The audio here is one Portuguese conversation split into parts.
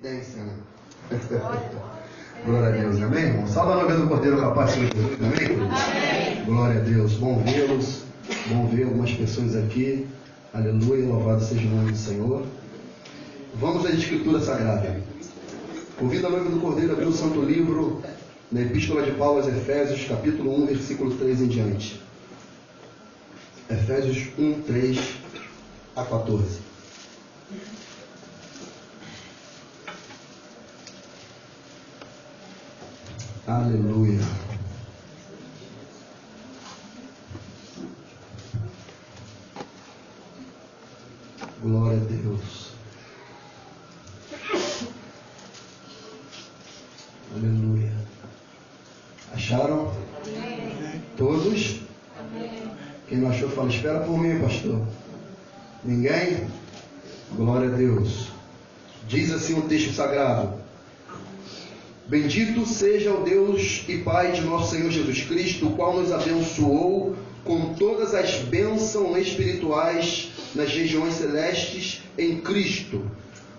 evidência, né? Glória a Deus, amém, irmão? Salve a nome do Cordeiro com a paz de Jesus, amém? Amém. Glória a Deus, bom vê-los, bom ver algumas pessoas aqui, aleluia, louvado seja o nome do Senhor. Vamos às Escrituras Sagradas. Convido a noiva do Cordeiro a abrir o Santo Livro, na Epístola de Paulo aos Efésios, capítulo 1, versículo 3 em diante. Efésios 1, 3 a 14. Aleluia. Glória a Deus. Aleluia. Acharam? Amém. Todos? Amém. Quem não achou, fala, espera por mim, pastor. Ninguém? Glória a Deus. Diz assim o texto sagrado: bendito seja o Deus e Pai de nosso Senhor Jesus Cristo, o qual nos abençoou com todas as bênçãos espirituais nas regiões celestes em Cristo,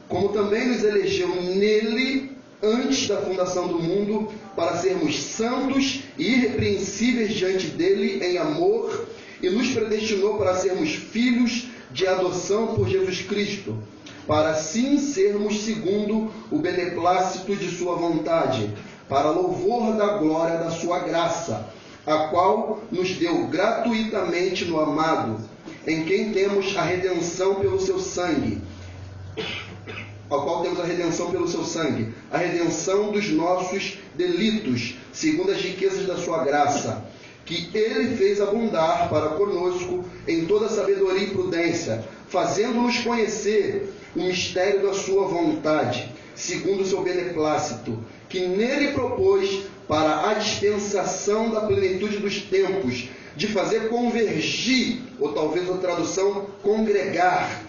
como também nos elegeu nele antes da fundação do mundo, para sermos santos e irrepreensíveis diante dele em amor, e nos predestinou para sermos filhos de adoção por Jesus Cristo, para assim sermos segundo o beneplácito de sua vontade, para louvor da glória da sua graça, a qual nos deu gratuitamente no amado, em quem temos a redenção pelo seu sangue, a redenção dos nossos delitos, segundo as riquezas da sua graça, que ele fez abundar para conosco em toda sabedoria e prudência, fazendo-nos conhecer o mistério da sua vontade, segundo o seu beneplácito, que nele propôs para a dispensação da plenitude dos tempos, de fazer convergir, ou talvez a tradução, congregar,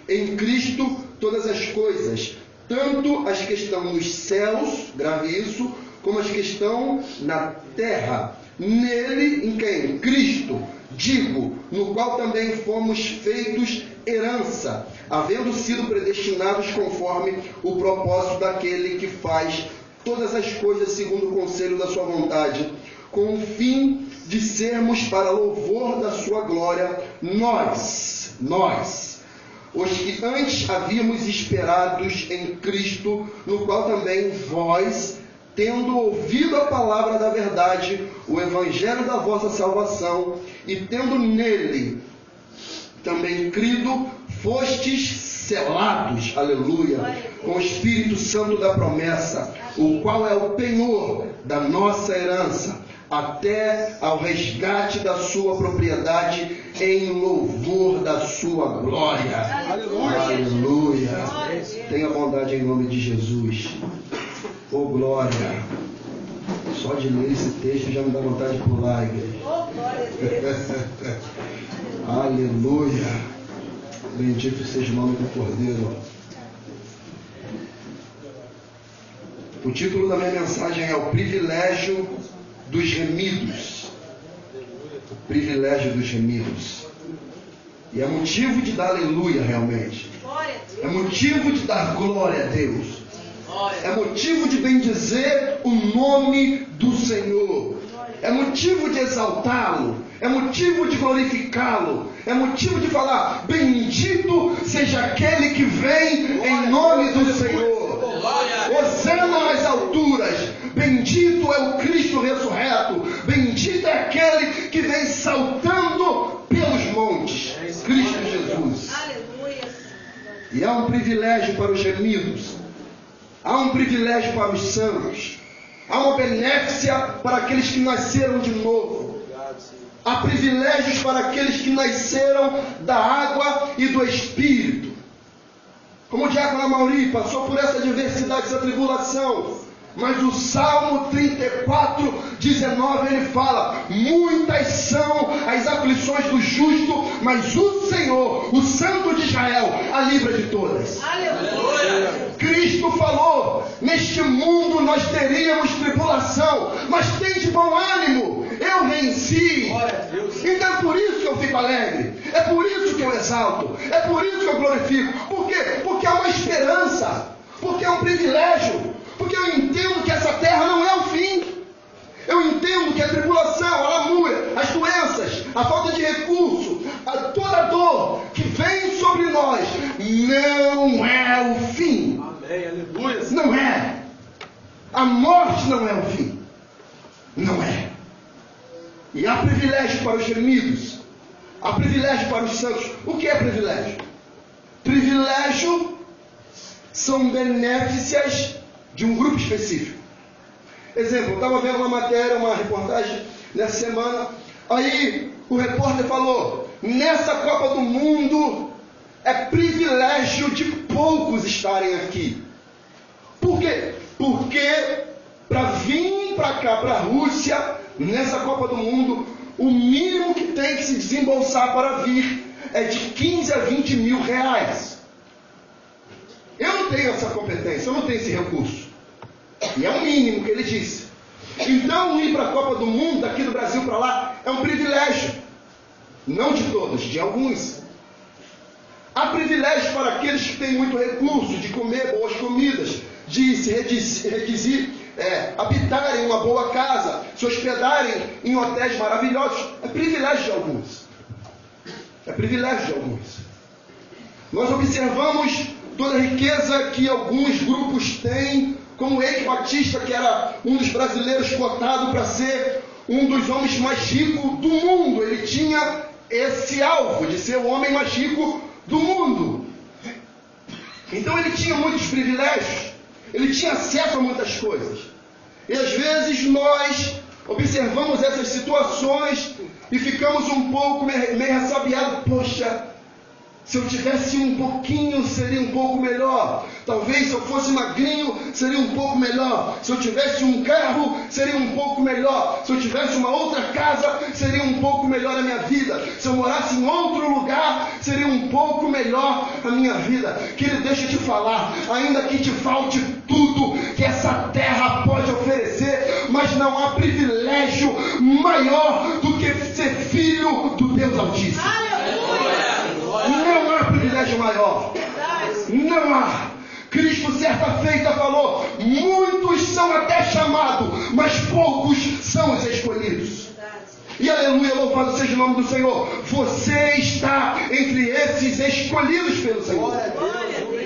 em Cristo todas as coisas, tanto as que estão nos céus, grave isso, como as que estão na terra. Nele, em quem? Em Cristo, digo, no qual também fomos feitos herança, havendo sido predestinados conforme o propósito daquele que faz todas as coisas segundo o conselho da sua vontade, com o fim de sermos para louvor da sua glória, nós, os que antes havíamos esperados em Cristo, no qual também vós, tendo ouvido a palavra da verdade, o evangelho da vossa salvação, e tendo nele também crido, fostes selados, aleluia, com o Espírito Santo da promessa, o qual é o penhor da nossa herança, até ao resgate da sua propriedade, em louvor da sua glória. Aleluia. Aleluia. Tenha bondade em nome de Jesus. Oh, glória. Só de ler esse texto já me dá vontade de pular, igreja. Oh, glória a Deus. Aleluia. Bendito seja o nome do Cordeiro. O título da minha mensagem é O Privilégio dos Remidos. O privilégio dos remidos. E é motivo de dar aleluia realmente. É motivo de dar glória a Deus. É motivo de bendizer o nome do Senhor. É motivo de exaltá-lo. É motivo de glorificá-lo. É motivo de falar: bendito seja aquele que vem em nome do Senhor. Hosana nas alturas. Bendito é o Cristo ressurreto. Bendito é aquele que vem saltando pelos montes. Cristo Jesus. E há um privilégio para os remidos. Há um privilégio para os santos. Há uma benéficia para aqueles que nasceram de novo. Há privilégios para aqueles que nasceram da água e do Espírito. Como o diácono Amauri passou por essa adversidade, essa tribulação. Mas o Salmo 34, 19, ele fala: muitas são as aflições do justo, mas o Senhor, o Santo de Israel, a livra de todas. Aleluia. Cristo falou: neste mundo nós teríamos tribulação, mas tem de bom ânimo, eu venci. Então é por isso que eu fico alegre, é por isso que eu exalto, é por isso que eu glorifico. Por quê? Porque há uma esperança. Porque é um privilégio, porque eu entendo que essa terra não é o fim. Eu entendo que a tribulação, a lamúria, as doenças, a falta de recurso, toda a dor que vem sobre nós não é o fim. Amém, aleluia. Não é. A morte não é o fim. Não é. E há privilégio para os remidos. Há privilégio para os santos. O que é privilégio? Privilégio são benéficias de um grupo específico. Exemplo, eu estava vendo uma matéria, uma reportagem nessa semana. Aí o repórter falou: nessa Copa do Mundo é privilégio de poucos estarem aqui. Por quê? Porque para vir para cá, para a Rússia, nessa Copa do Mundo, o mínimo que tem que se desembolsar para vir é de 15 a 20 mil reais. Eu não tenho essa competência, eu não tenho esse recurso. E é o mínimo que ele disse. Então, ir para a Copa do Mundo, daqui do Brasil para lá, é um privilégio. Não de todos, de alguns. Há privilégio para aqueles que têm muito recurso, de comer boas comidas, de se redizir, habitarem em uma boa casa, se hospedarem em hotéis maravilhosos. É privilégio de alguns. É privilégio de alguns. Nós observamos toda a riqueza que alguns grupos têm, como Eike Batista, que era um dos brasileiros cotado para ser um dos homens mais ricos do mundo. Ele tinha esse alvo de ser o homem mais rico do mundo. Então ele tinha muitos privilégios, ele tinha acesso a muitas coisas. E às vezes nós observamos essas situações e ficamos um pouco meio ressabiados. Poxa, se eu tivesse um pouquinho, seria um pouco melhor. Talvez se eu fosse magrinho, seria um pouco melhor. Se eu tivesse um carro, seria um pouco melhor. Se eu tivesse uma outra casa, seria um pouco melhor a minha vida. Se eu morasse em outro lugar, seria um pouco melhor a minha vida. Querido, deixa eu te falar, ainda que te falte tudo que essa terra pode oferecer, mas não há privilégio maior do que ser filho do Deus Altíssimo. Não há privilégio maior. Não há. Cristo certa feita falou: muitos são até chamados, mas poucos são os escolhidos. E aleluia, louvado seja o nome do Senhor. Você está entre esses escolhidos pelo Senhor.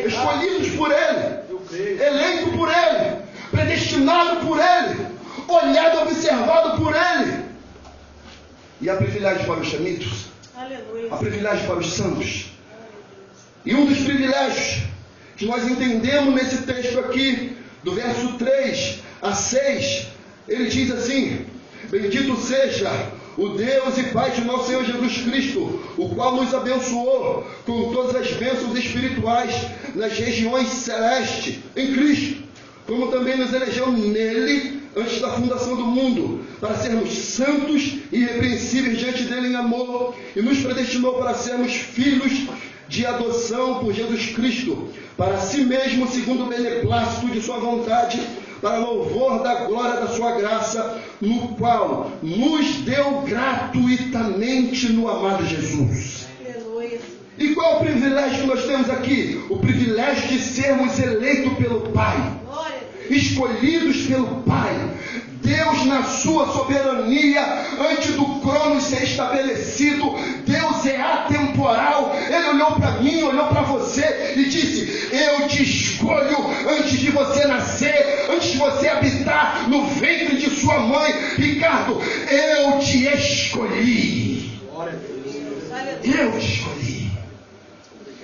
Escolhidos por Ele, eleito por Ele, predestinado por Ele, olhado e observado por Ele. E há privilégio para os chamidos. Há privilégio para os santos. E um dos privilégios que nós entendemos nesse texto aqui, do verso 3 a 6, ele diz assim: bendito seja o Deus e Pai de nosso Senhor Jesus Cristo, o qual nos abençoou com todas as bênçãos espirituais nas regiões celestes em Cristo, como também nos elegeu nele antes da fundação do mundo, para sermos santos e irrepreensíveis diante dele em amor, e nos predestinou para sermos filhos de adoção por Jesus Cristo, para si mesmo, segundo o beneplácito de sua vontade, para louvor da glória da sua graça, no qual nos deu gratuitamente no amado Jesus. Aleluia. E qual é o privilégio que nós temos aqui? O privilégio de sermos eleitos pelo Pai, escolhidos pelo Pai. Deus, na sua soberania, antes do crono ser estabelecido, Deus é atemporal. Ele olhou para mim, olhou para você e disse: eu te escolho antes de você nascer, antes de você habitar no ventre de sua mãe. Ricardo, eu te escolhi. Eu te escolhi.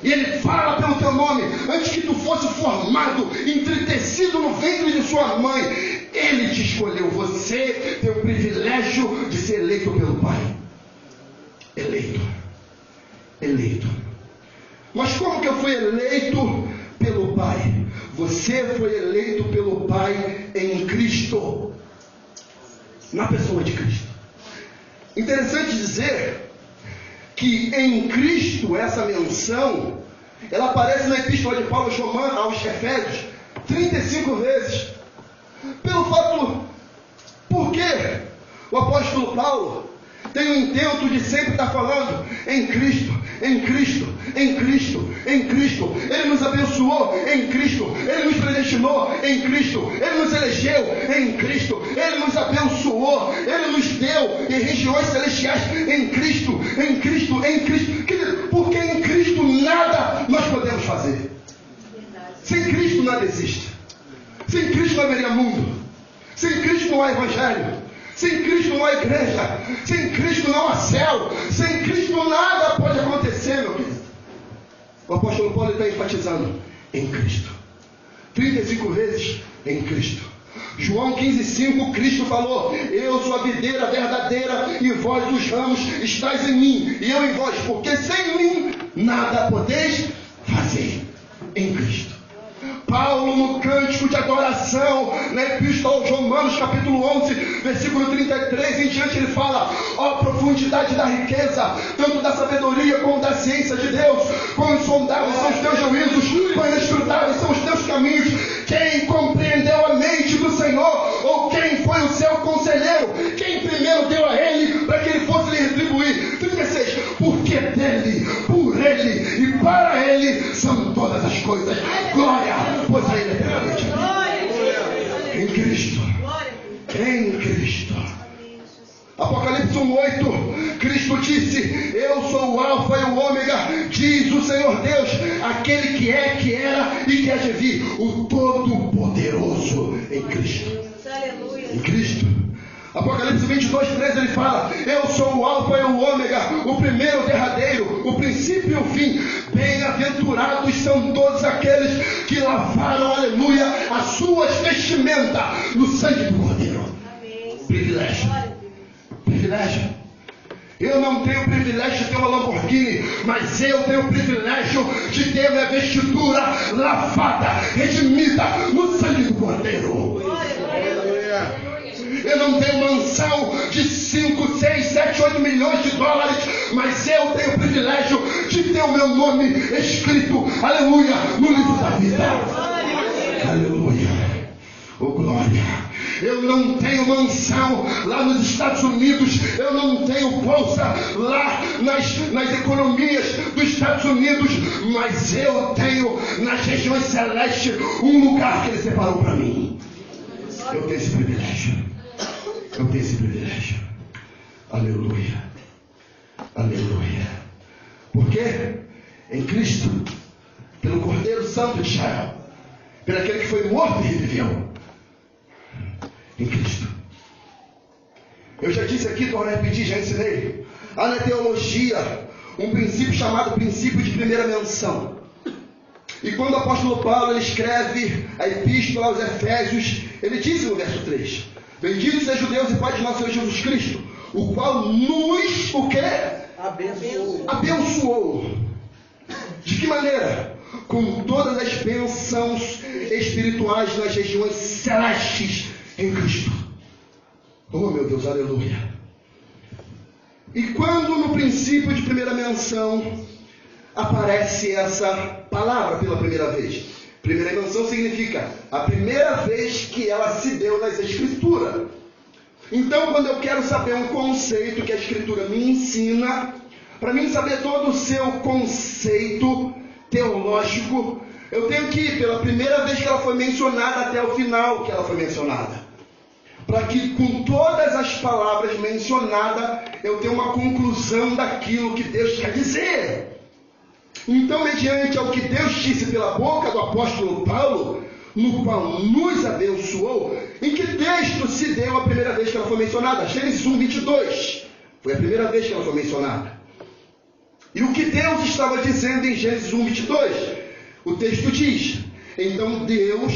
E Ele fala pelo teu nome, antes que tu fosse formado, entretecido no ventre de sua mãe, Ele te escolheu. Você tem o privilégio de ser eleito pelo Pai. Eleito. Eleito. Mas como que eu fui eleito pelo Pai? Você foi eleito pelo Pai em Cristo, na pessoa de Cristo. Interessante dizer que em Cristo essa menção, ela aparece na Epístola de Paulo aos Efésios 35 vezes. Pelo fato, por que o apóstolo Paulo tem o intento de sempre estar falando em Cristo, em Cristo, em Cristo, em Cristo. Ele nos abençoou em Cristo, Ele nos predestinou em Cristo, Ele nos elegeu em Cristo, Ele nos abençoou, Ele nos deu em regiões celestiais em Cristo, em Cristo, em Cristo. Porque em Cristo nada nós podemos fazer. Sem Cristo nada existe. Sem Cristo não haveria mundo. Sem Cristo não há evangelho. Sem Cristo não há igreja. Sem Cristo não há céu. Sem Cristo nada pode acontecer, meu querido. O apóstolo Paulo está enfatizando em Cristo. 35 vezes em Cristo. João 15,5, Cristo falou: eu sou a videira verdadeira e vós os ramos, estáis em mim e eu em vós, porque sem mim nada podeis fazer. Em Cristo. Paulo, no cântico de adoração, na Epístola aos Romanos, capítulo 11, versículo 33 em diante, ele fala: ó profundidade da riqueza, tanto da sabedoria como da ciência de Deus, quão insondáveis são os teus juízos, quão inescrutáveis são os teus caminhos. Quem compreendeu a mente do Senhor, ou quem foi o seu conselheiro, quem primeiro deu a ele para que ele fosse lhe retribuir. 36, porque dele, por ele e para ele são todas as coisas. Glória, pois a ele eternamente. Em Cristo, em Cristo. Apocalipse 1:8, Cristo disse: eu sou o Alfa e o Ômega, diz o Senhor Deus, aquele que é, que era e que há de vir, o Todo-Poderoso. Em Cristo, em Cristo. Apocalipse 22:13, ele fala: eu sou o Alfa e o Ômega, o primeiro, o derradeiro, o princípio e o fim. Bem-aventurados são todos aqueles que lavaram, aleluia, as suas vestimentas no sangue do Cordeiro. Privilégio. Privilégio. Eu não tenho o privilégio de ter uma Lamborghini, mas eu tenho o privilégio de ter minha vestidura lavada, redimida no sangue do Cordeiro. Eu não tenho mansão de 5, 6, 7, 8 milhões de dólares, mas eu tenho o privilégio de ter o meu nome escrito, aleluia, no livro da vida. Aleluia. Oh glória. Eu não tenho mansão lá nos Estados Unidos, eu não tenho bolsa lá nas economias dos Estados Unidos, mas eu tenho nas regiões celestes um lugar que Ele separou para mim. Eu tenho esse privilégio. Eu tenho esse privilégio. Aleluia. Aleluia. Por quê? Em Cristo, pelo Cordeiro Santo de Israel, pelo aquele que foi morto e reviveu. Em Cristo. Eu já disse aqui, torno a repetir, já ensinei. Há na teologia um princípio chamado princípio de primeira menção. E quando o apóstolo Paulo ele escreve a epístola aos Efésios, ele diz no verso 3: bendito seja o Deus e Pai de nosso Senhor Jesus Cristo, o qual nos, o quê? Abençoou. De que maneira? Com todas as bênçãos espirituais nas regiões celestes em Cristo. Oh meu Deus, aleluia. E quando no princípio de primeira menção aparece essa palavra pela primeira vez? Primeira menção significa a primeira vez que ela se deu nas Escrituras. Então, quando eu quero saber um conceito que a Escritura me ensina, para mim saber todo o seu conceito teológico, eu tenho que ir pela primeira vez que ela foi mencionada até o final que ela foi mencionada. Para que com todas as palavras mencionadas, eu tenha uma conclusão daquilo que Deus quer dizer. Então, mediante ao que Deus disse pela boca do apóstolo Paulo, no qual nos abençoou, em que texto se deu a primeira vez que ela foi mencionada? Gênesis 1:22. Foi a primeira vez que ela foi mencionada. E o que Deus estava dizendo em Gênesis 1:22? O texto diz: então Deus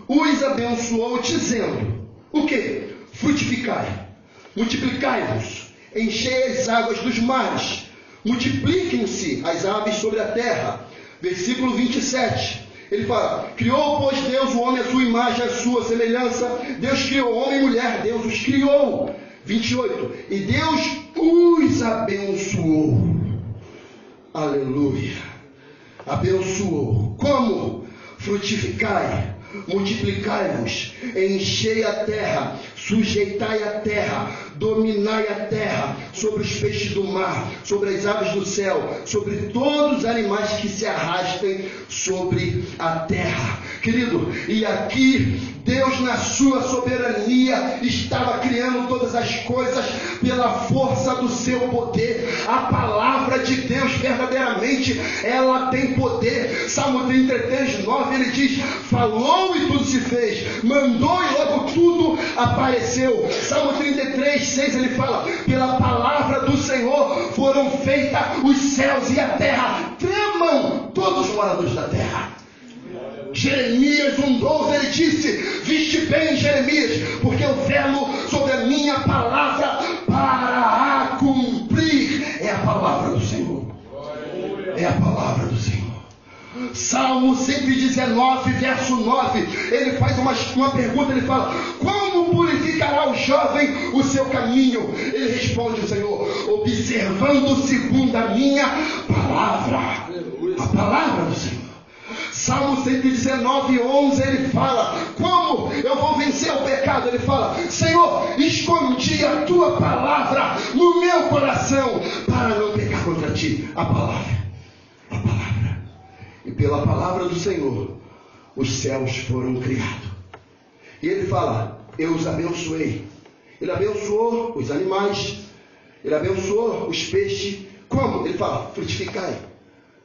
os abençoou dizendo, o quê? Frutificai, multiplicai-vos, enchei as águas dos mares, multipliquem-se as aves sobre a terra. Versículo 27, ele fala: criou, pois, Deus o homem à sua imagem, à sua semelhança. Deus criou homem e mulher, Deus os criou. 28, e Deus os abençoou. Aleluia. Abençoou. Como? Frutificai, multiplicai-vos, enchei a terra, sujeitai a terra, dominai a terra, sobre os peixes do mar, sobre as aves do céu, sobre todos os animais que se arrastem sobre a terra. Querido, e aqui Deus, na sua soberania, estava criando todas as coisas pela força do seu poder. A palavra de Deus, verdadeiramente, ela tem poder. Salmo 33, 9, ele diz: falou e tudo se fez, mandou e logo tudo apareceu. Salmo 33, 6, ele fala: pela palavra do Senhor foram feitas os céus e a terra, tremam todos os moradores da terra. Jeremias 1,12, ele disse: viste bem, Jeremias, porque eu velo sobre a minha palavra para a cumprir. É a palavra do Senhor. É a palavra do Senhor. Salmo 119, verso 9, ele faz uma pergunta, ele fala: como purificará o jovem o seu caminho? Ele responde o Senhor: observando segundo a minha palavra. A palavra do Senhor. Salmo 119, 11, ele fala: como eu vou vencer o pecado? Ele fala: Senhor, escondi a tua palavra no meu coração para não pecar contra ti. A palavra. A palavra. E pela palavra do Senhor os céus foram criados. E ele fala: eu os abençoei. Ele abençoou os animais, ele abençoou os peixes. Como? Ele fala: frutificai,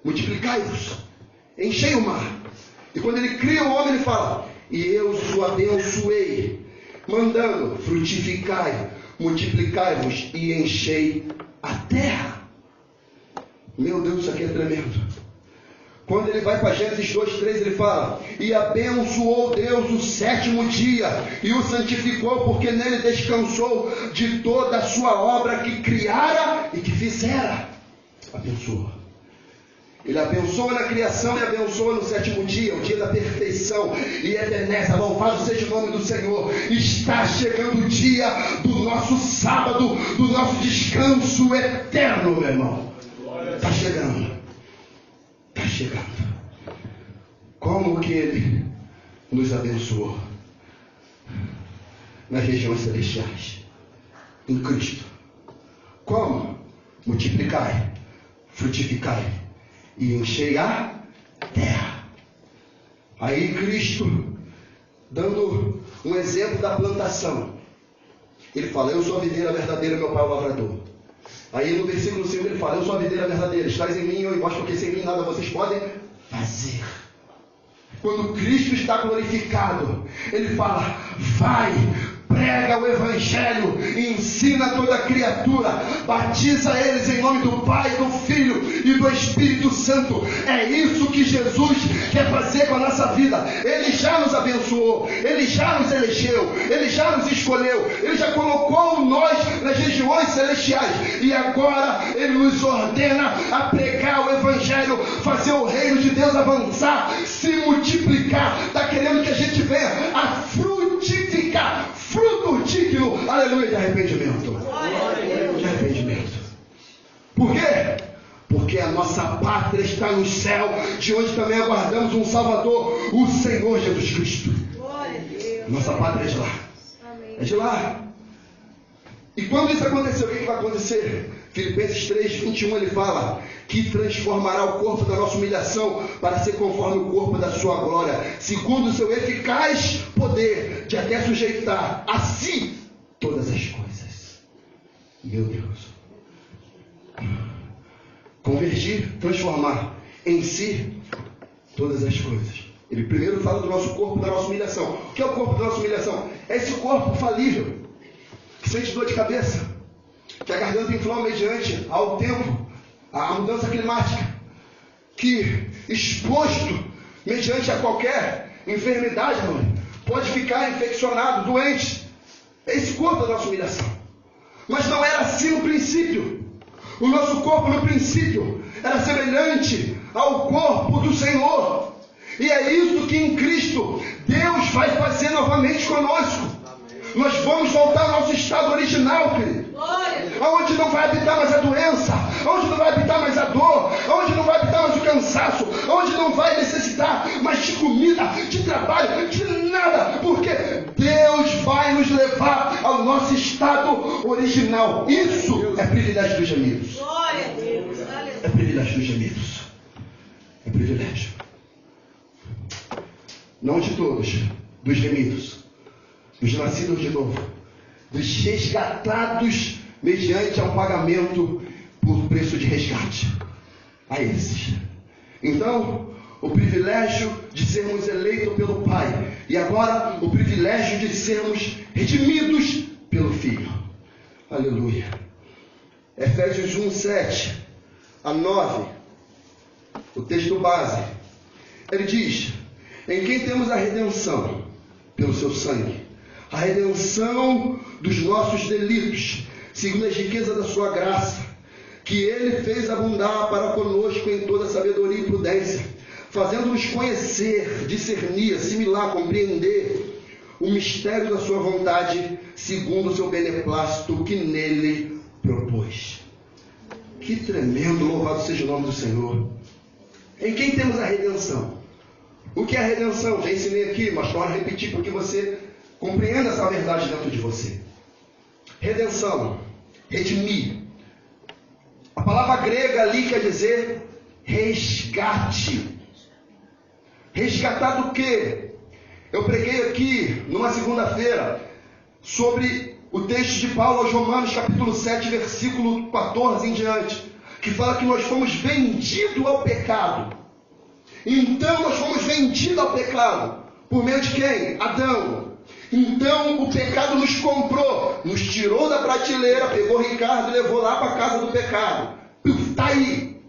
multiplicai-vos, enchei o mar. E quando ele cria o homem, ele fala: e eu os abençoei, mandando: frutificai, multiplicai-vos e enchei a terra. Meu Deus, isso aqui é tremendo. Quando ele vai para Gênesis 2:3, ele fala: e abençoou Deus o sétimo dia e o santificou, porque nele descansou de toda a sua obra que criara e que fizera. Abençoa. Ele abençoa na criação e abençoa no sétimo dia, o dia da perfeição. E Ebenezer, louvado seja o nome do Senhor. Está chegando o dia do nosso sábado, do nosso descanso eterno, meu irmão. Está chegando. Está chegando. Como que Ele nos abençoou? Nas regiões celestiais, em Cristo. Como? Multiplicai, frutificai e enchei a terra. Aí Cristo, dando um exemplo da plantação, ele fala: eu sou a videira verdadeira, meu pai é o lavrador. Aí no versículo 5 ele fala: eu sou a videira verdadeira, estais em mim, eu em vós, porque sem mim nada vocês podem fazer. Quando Cristo está glorificado, ele fala: vai, prega o Evangelho, ensina toda a criatura, batiza eles em nome do Pai, do Filho e do Espírito Santo. É isso que Jesus quer fazer com a nossa vida. Ele já nos abençoou, Ele já nos elegeu, Ele já nos escolheu, Ele já colocou nós nas regiões celestiais, e agora Ele nos ordena a pregar o Evangelho, fazer o reino de Deus avançar, se multiplicar. Está querendo que a gente venha a frutificar, fruto digno, aleluia, de arrependimento. De arrependimento. Por quê? Porque a nossa pátria está no céu, de onde também aguardamos um Salvador, o Senhor Jesus Cristo. Nossa pátria é de lá. É de lá. E quando isso acontecer, o que vai acontecer? Filipenses 3:21, ele fala que transformará o corpo da nossa humilhação para ser conforme o corpo da sua glória, segundo o seu eficaz poder de até sujeitar a si todas as coisas. Meu Deus. Convergir, transformar em si todas as coisas. Ele primeiro fala do nosso corpo, da nossa humilhação. O que é o corpo da nossa humilhação? É esse corpo falível, que sente dor de cabeça, que a garganta inflama mediante ao tempo, a mudança climática, que exposto mediante a qualquer enfermidade, pode ficar infeccionado, doente. É esse corpo da nossa humilhação. Mas não era assim no princípio. O nosso corpo no princípio era semelhante ao corpo do Senhor. E é isso que em Cristo Deus vai fazer novamente conosco. Nós vamos voltar ao nosso estado original, querido. Onde não vai habitar mais a doença, onde não vai habitar mais a dor, onde não vai habitar mais o cansaço, onde não vai necessitar mais de comida, de trabalho, de nada, porque Deus vai nos levar ao nosso estado estado original. Isso é privilégio dos gemidos. Glória a Deus. É privilégio dos gemidos. É privilégio. Não de todos, dos gemidos, dos nascidos de novo, dos resgatados mediante um pagamento por preço de resgate. A esses. Então, o privilégio de sermos eleitos pelo Pai. E agora, o privilégio de sermos redimidos pelo Filho. Aleluia. Efésios 1, 7 a 9. O texto base. Ele diz: em quem temos a redenção pelo seu sangue. A redenção dos nossos delitos, segundo as riquezas da sua graça, que ele fez abundar para conosco em toda sabedoria e prudência, fazendo-nos conhecer, discernir, assimilar, compreender o mistério da sua vontade, segundo o seu beneplácito que nele propôs. Que tremendo, louvado seja o nome do Senhor. Em quem temos a redenção? O que é a redenção? Já ensinei aqui, mas torno a repetir porque você compreenda essa verdade dentro de você. Redenção, redimir. A palavra grega ali quer dizer resgate. Resgatar do quê? Eu preguei aqui, numa segunda-feira, sobre o texto de Paulo aos Romanos, capítulo 7, versículo 14 em diante, que fala que nós fomos vendidos ao pecado. Então nós fomos vendidos ao pecado. Por meio de quem? Adão. Então o pecado nos comprou, nos tirou da prateleira, pegou Ricardo e levou lá para a casa do pecado. Está aí.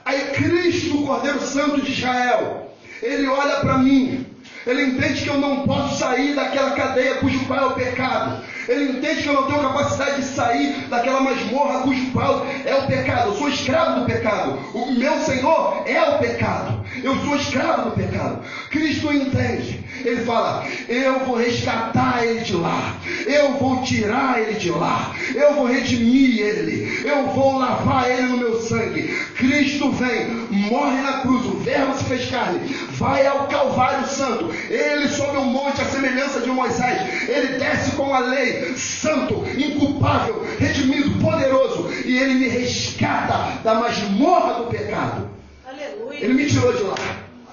Aí Cristo, o Cordeiro Santo de Israel, ele olha para mim. Ele entende que eu não posso sair daquela cadeia cujo pai é o pecado. Ele entende que eu não tenho capacidade de sair daquela masmorra cujo pai é o pecado. Eu sou escravo do pecado. O meu Senhor é o pecado. Eu sou escravo do pecado. Cristo entende. Ele fala: eu vou resgatar ele de lá. Eu vou tirar ele de lá. Eu vou redimir ele. Eu vou lavar ele no meu sangue. Cristo vem, morre na cruz. O Verbo se fez carne. Vai ao Calvário Santo. Ele sobe um monte à semelhança de Moisés. Ele desce com a lei, santo, inculpável, redimido, poderoso. E ele me resgata da masmorra do pecado. Aleluia. Ele me tirou de lá.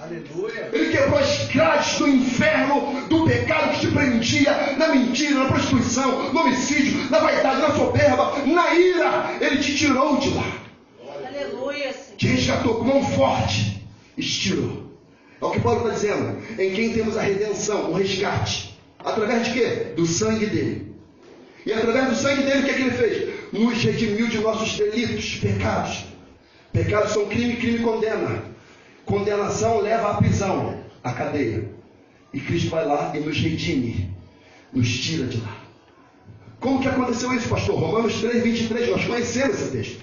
Aleluia. Ele quebrou as grades do inferno, do pecado que te prendia na mentira, na prostituição, no homicídio, na vaidade, na soberba, na ira. Ele te tirou de lá. Aleluia, Senhor. Te resgatou com mão forte e te tirou. É o que Paulo está dizendo. Em quem temos a redenção, o resgate. Através de quê? Do sangue dele. E através do sangue dele, o que é que ele fez? Nos redimiu de nossos delitos, pecados. Pecados são crime, crime condena. Condenação leva à prisão, à cadeia. E Cristo vai lá e nos redime, nos tira de lá. Como que aconteceu isso, pastor? Romanos 3, 23, nós conhecemos esse texto.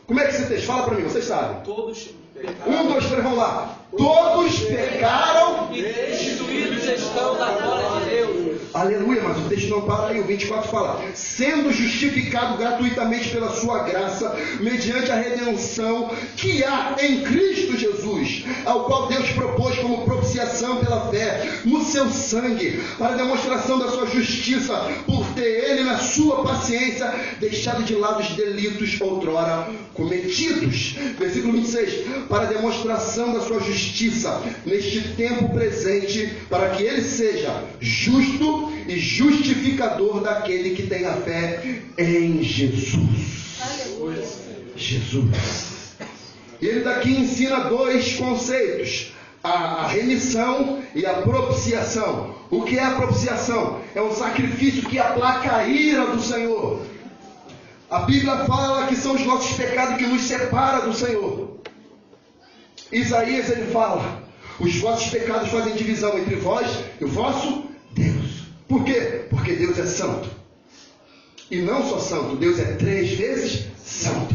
Como é que esse texto? Fala para mim, vocês sabem. Todos pecaram. 1, 2, 3, vamos lá. Todos pecaram E destituídos estão da glória de Deus. Aleluia, mas o texto não para aí, o 24 fala: sendo justificado gratuitamente pela sua graça, mediante a redenção que há em Cristo Jesus, ao qual Deus propôs como propiciação pela fé, no seu sangue, para demonstração da sua justiça, por ter ele na sua paciência deixado de lado os delitos outrora cometidos. Versículo 26, para demonstração da sua justiça, neste tempo presente, para que ele seja justo e justificador daquele que tem a fé em Jesus. Aleluia. Jesus. E ele daqui ensina dois conceitos: a remissão e a propiciação. O que é a propiciação? É um sacrifício que aplaca a ira do Senhor. A Bíblia fala que são os nossos pecados que nos separam do Senhor. Isaías, ele fala: os vossos pecados fazem divisão entre vós e o vosso Deus. Por quê? Porque Deus é santo. E não só santo, Deus é 3 vezes santo.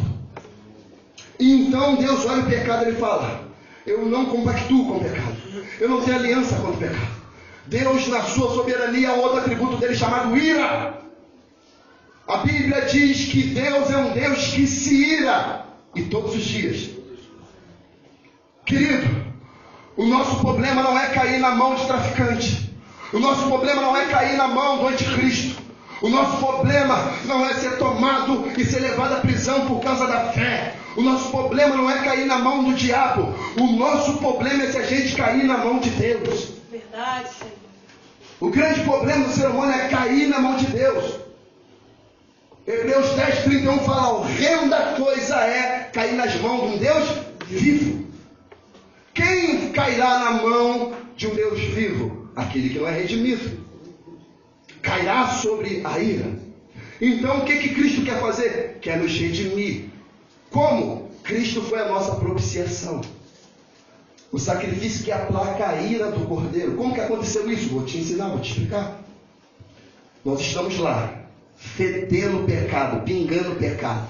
E então Deus olha o pecado e ele fala: eu não compactuo com o pecado. Eu não tenho aliança com o pecado. Deus, na sua soberania, é outro atributo dele chamado ira. A Bíblia diz que Deus é um Deus que se ira, e todos os dias. Querido, o nosso problema não é cair na mão de traficante. O nosso problema não é cair na mão do anticristo. O nosso problema não é ser tomado e ser levado à prisão por causa da fé. O nosso problema não é cair na mão do diabo. O nosso problema é se a gente cair na mão de Deus. Verdade, Senhor. O grande problema do ser humano é cair na mão de Deus. Hebreus 10:31 fala: o reino da coisa é cair nas mãos de um Deus vivo. Quem cairá na mão de um Deus vivo? Aquele que não é redimido. Cairá sobre a ira. Então o que Cristo quer fazer? Quer nos redimir. Como? Cristo foi a nossa propiciação. O sacrifício que aplaca a ira do Cordeiro. Como que aconteceu isso? Vou te ensinar, vou te explicar. Nós estamos lá, fedendo o pecado, pingando o pecado,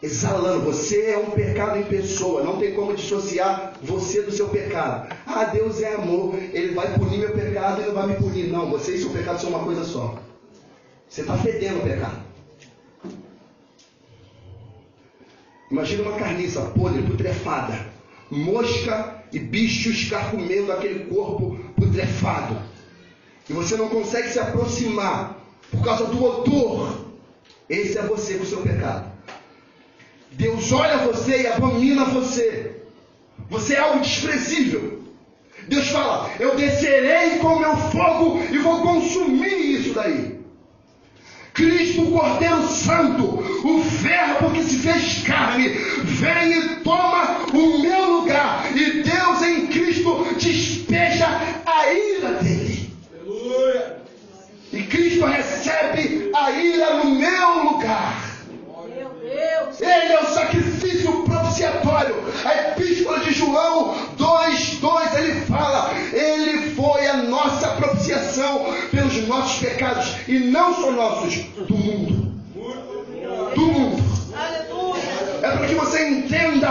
exalando. Você é um pecado em pessoa. Não tem como dissociar você do seu pecado. Ah, Deus é amor, Ele vai punir meu pecado e não vai me punir. Não, você e seu pecado são uma coisa só. Você está fedendo o pecado. Imagina uma carniça podre, putrefada, mosca e bichos carcomendo aquele corpo putrefado, e você não consegue se aproximar por causa do odor. Esse é você com o seu pecado. Deus olha você e abomina você. Você é algo desprezível. Deus fala: eu descerei com o meu fogo e vou consumir isso daí. Cristo, o Cordeiro Santo, o Verbo que se fez carne, vem e toma o meu lugar. E Deus em Cristo despeja a ira dele. Aleluia. E Cristo recebe a ira no meu lugar. Meu Deus. Ele é o sacrifício propiciatório. A Epístola de João 2:2, ele fala: ele foi a nossa propiciação pelos nossos pecados, e não só nossos, do mundo. Do mundo. Aleluia. É para que você entenda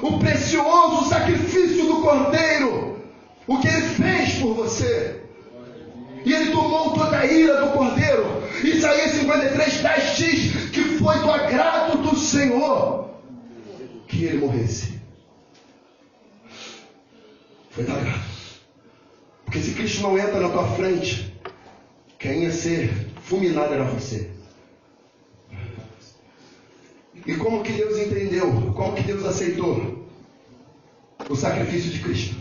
o precioso sacrifício do Cordeiro, o que ele fez por você. E ele tomou toda a ira do Cordeiro. Isaías 53:10 diz que foi do agrado do Senhor que ele morresse. Foi do agrado. Porque se Cristo não entra na tua frente, quem ia ser fulminado era você. E como que Deus entendeu? Como que Deus aceitou o sacrifício de Cristo?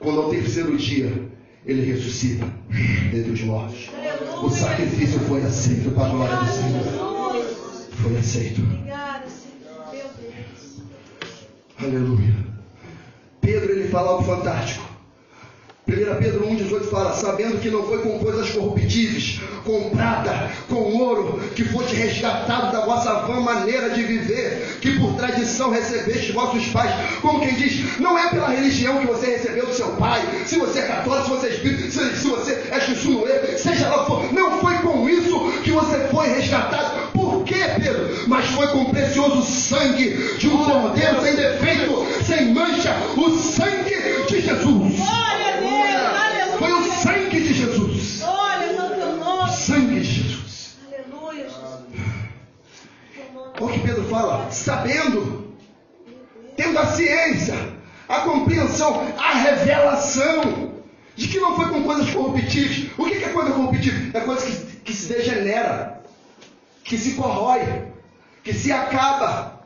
Quando ao terceiro dia ele ressuscita dentre os mortos. O sacrifício foi aceito para a glória do Senhor. Foi aceito. Obrigada, Senhor. Meu Deus. Aleluia. Pedro, ele fala algo fantástico. 1 Pedro 1,18 fala: sabendo que não foi com coisas corruptíveis, com prata, com ouro, que foste resgatado da vossa vã maneira de viver, que por tradição recebeste vossos pais. Como quem diz, não é pela religião que você recebeu do seu pai, se você é católico, se você é espírita, se você é chuchunuê, seja lá o que for. Não foi com isso que você foi resgatado. Por quê, Pedro? Mas foi com o precioso sangue de um cordeiro sem defeito, sem mancha, o sangue de Jesus. Glória a Deus. Aleluia. Foi o sangue de Jesus. Glória ao teu nome. Sangue de Jesus. Aleluia, Jesus. Olha o que Pedro fala: sabendo, tendo a ciência, a compreensão, a revelação de que não foi com coisas corruptíveis. O que é coisa corruptível? É coisa que se degenera, que se corrói, que se acaba,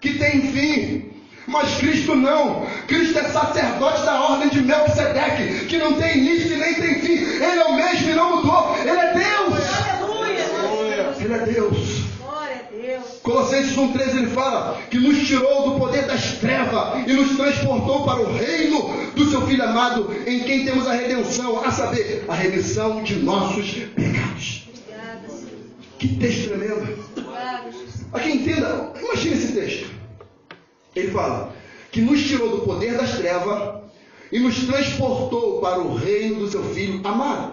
que tem fim. Mas Cristo não. Cristo é sacerdote da ordem de Melquisedeque, que não tem início e nem tem fim. Ele é o mesmo e não mudou. Ele é Deus. Aleluia. Ele é Deus. Glória a Deus. Colossenses 1,13 ele fala que nos tirou do poder das trevas e nos transportou para o reino do seu Filho amado, em quem temos a redenção, a saber, a remissão de nossos pecados. Obrigada, Senhor. Que texto tremendo. Obrigada, Jesus. Aqui entenda, imagine esse texto. Ele fala que nos tirou do poder das trevas e nos transportou para o reino do seu Filho amado.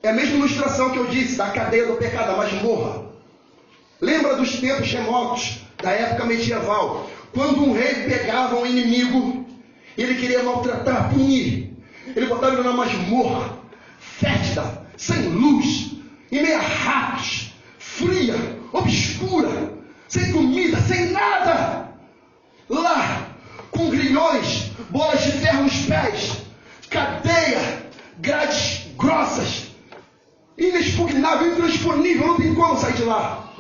É a mesma ilustração que eu disse da cadeia do pecado, da masmorra. Lembra dos tempos remotos, da época medieval, quando um rei pegava um inimigo e ele queria maltratar, punir. Ele botava ele na masmorra, fétida, sem luz, em meio a ratos, fria, obscura, sem comida, sem nada. Lá, com grilhões, bolas de ferro nos pés, cadeia, grades grossas, forças. Inexpugnável, intransponível, não tem como sair de lá.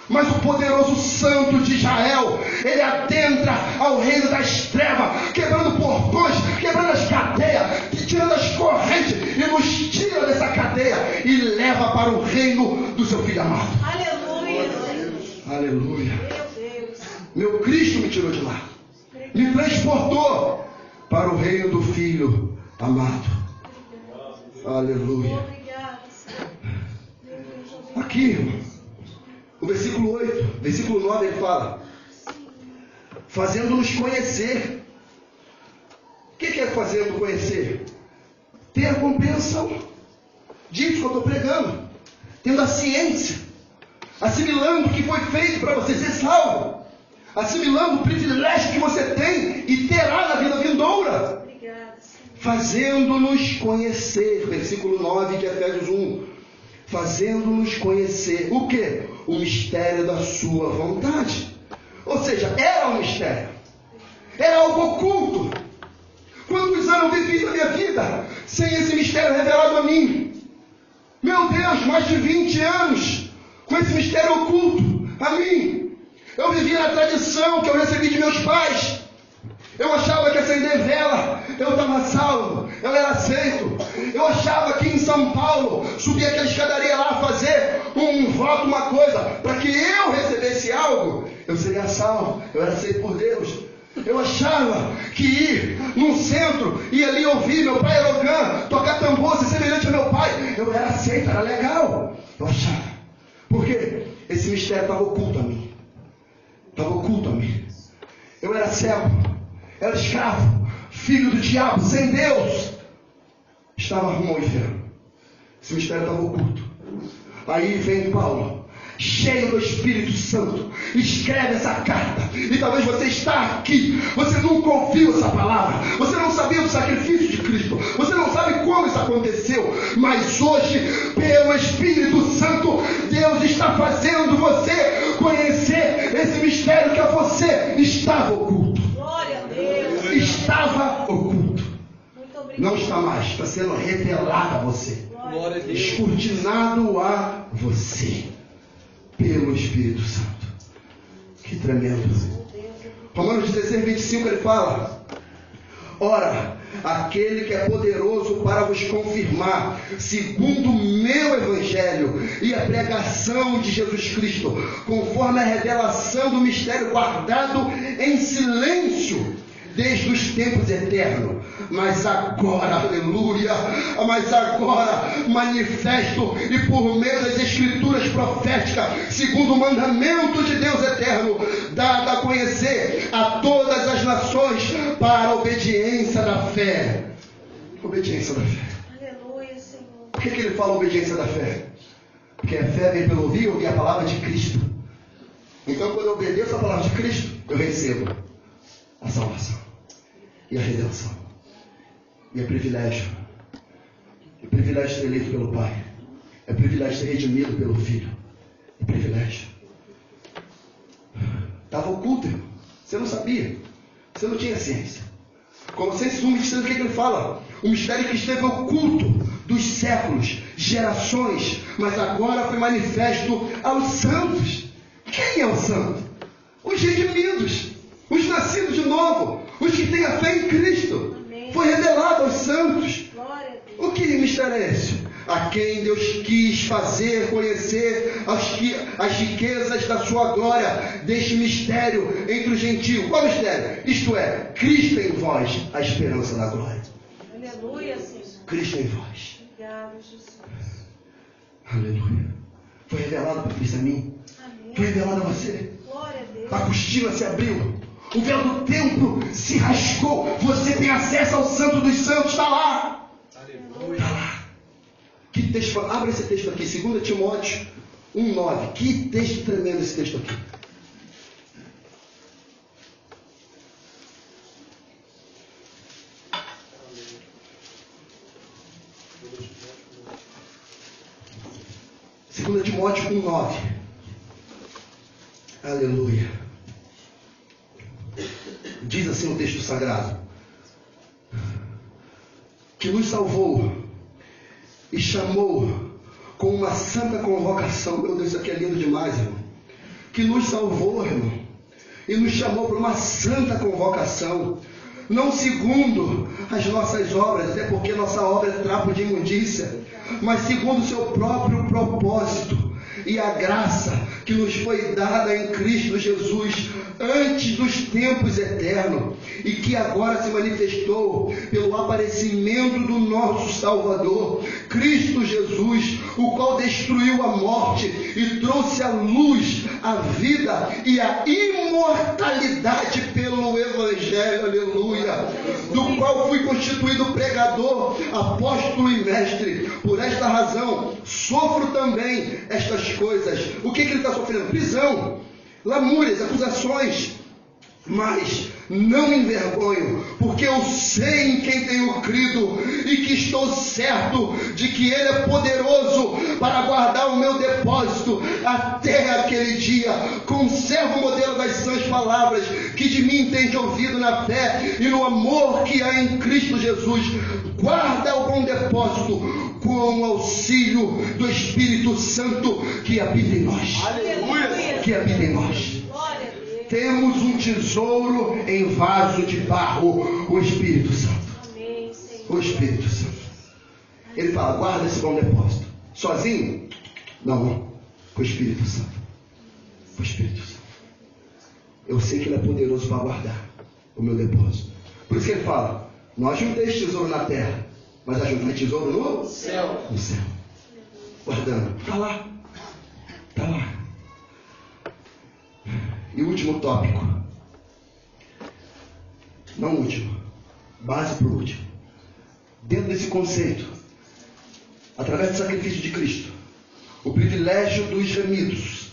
Mas o poderoso Santo de Israel, ele adentra ao reino das trevas, quebrando portões, quebrando as cadeias, tirando as correntes, e nos tira dessa cadeia e leva para o reino do seu Filho amado. Aleluia, Senhor. Aleluia. Meu Deus. Meu Cristo me tirou de lá, me transportou para o reino do Filho amado. Aleluia. Obrigada, Senhor. Meu Deus, obrigado. Aqui, irmão, o versículo 8, versículo 9, ele fala: fazendo-nos conhecer. O que é fazendo conhecer? Ter a compreensão disso que eu estou pregando, tendo a ciência, assimilando o que foi feito para você ser salvo, assimilando o privilégio que você tem e terá na vida vindoura. Obrigada, Senhor. Fazendo-nos conhecer, versículo 9 de Efésios 1. Fazendo-nos conhecer o quê? O mistério da sua vontade. Ou seja, era um mistério, era algo oculto. Quantos anos eu vivi na minha vida sem esse mistério revelado a mim? Meu Deus, mais de 20 anos com esse mistério oculto a mim. Eu vivia na tradição que eu recebi de meus pais. Eu achava que acender vela, eu estava salvo, eu era aceito. Eu achava que em São Paulo, subir aquela escadaria lá, fazer um voto, uma coisa, para que eu recebesse algo, eu seria salvo, eu era aceito por Deus. Eu achava que ir num centro e ali ouvir meu pai Elogan tocar tambor, ser semelhante ao meu pai, eu era aceito, era legal. Eu achava. Por quê? Esse mistério estava oculto a mim. Estava oculto a mim. Eu era cego, era escravo, filho do diabo, sem Deus. Estava rumo ao inferno. Esse mistério estava oculto. Aí vem Paulo, cheio do Espírito Santo, escreve essa carta. E talvez você está aqui, você nunca ouviu essa palavra, você não sabia do sacrifício de Cristo, você não sabe como isso aconteceu, mas hoje, pelo Espírito Santo, Deus está fazendo você conhecer esse mistério que a você estava oculto. Glória a Deus. Estava oculto. Muito obrigado. Não está mais, está sendo revelado a você, Glória a Deus. escrutinado a você pelo Espírito Santo. Que tremendo. Romanos 16, 25, ele fala: ora, aquele que é poderoso para vos confirmar, segundo o meu evangelho e a pregação de Jesus Cristo, conforme a revelação do mistério guardado em silêncio desde os tempos eternos, mas agora, aleluia, mas agora manifesto e por meio das escrituras proféticas, segundo o mandamento de Deus eterno, dado a conhecer a todas as nações para a obediência da fé. Obediência da fé. Aleluia, Senhor. Por que ele fala obediência da fé? Porque a fé vem pelo ouvir a palavra de Cristo. Então, quando eu obedeço a palavra de Cristo, eu recebo a salvação e a redenção. E é privilégio. É privilégio ser eleito pelo Pai. É privilégio ser redimido pelo Filho. É privilégio. Estava oculto, irmão. Você não sabia. Você não tinha ciência. Colossenses 1:23, o que ele fala? O mistério que esteve oculto dos séculos, gerações, mas agora foi manifesto aos santos. Quem é o santo? Os redimidos, os nascidos de novo, os que têm a fé em Cristo. Amém. Foi revelado aos santos. Glória a Deus. O que mistério é esse? A quem Deus quis fazer conhecer as riquezas da sua glória, deste mistério entre os gentios. Qual mistério? Isto é, Cristo em vós, a esperança da glória. Aleluia, Senhor. Cristo em vós. Obrigado, Jesus. Aleluia. Foi revelado para Cristo a mim. Amém. Foi revelado a você. Glória a Deus. A cortina se abriu. O véu do templo se rasgou. Você tem acesso ao Santo dos Santos. Está lá. Aleluia. Está lá. Que texto. Abra esse texto aqui. 2 Timóteo 1:9. Que texto tremendo esse texto aqui. Segunda Timóteo 1:9. Aleluia. Diz assim o texto sagrado: que nos salvou e chamou com uma santa convocação. Meu Deus, isso aqui é lindo demais, irmão. Que nos salvou, irmão, e nos chamou para uma santa convocação, não segundo as nossas obras, até porque nossa obra é trapo de imundícia, mas segundo o seu próprio propósito e a graça que nos foi dada em Cristo Jesus antes dos tempos eternos, e que agora se manifestou pelo aparecimento do nosso Salvador, Cristo Jesus, o qual destruiu a morte e trouxe à luz a vida e a imortalidade pelo Evangelho, aleluia, do qual fui constituído pregador, apóstolo e mestre. Por esta razão sofro também estas coisas. O que ele está sofrendo? Prisão, lamúrias, acusações, mas não me envergonho, porque eu sei em quem tenho crido e que estou certo de que Ele é poderoso para guardar o meu depósito até aquele dia. Conservo o modelo das sãs palavras que de mim tende ouvido na fé e no amor que há em Cristo Jesus. Guarda o bom depósito com o auxílio do Espírito Santo que habita em nós. Aleluia. Que habita em nós. Temos um tesouro em vaso de barro, o Espírito Santo. Amém, Senhor. O Espírito Santo. Ele fala, guarda esse bom depósito. Sozinho? Não. Com o Espírito Santo. Com o Espírito Santo. Eu sei que Ele é poderoso para guardar o meu depósito. Por isso que Ele fala, não ajuntei tesouro na terra, mas ajuntei tesouro no Céu. No céu. Guardando. Está lá. Está lá. E o último tópico, não último, base para o último. Dentro desse conceito, através do sacrifício de Cristo, o privilégio dos remidos,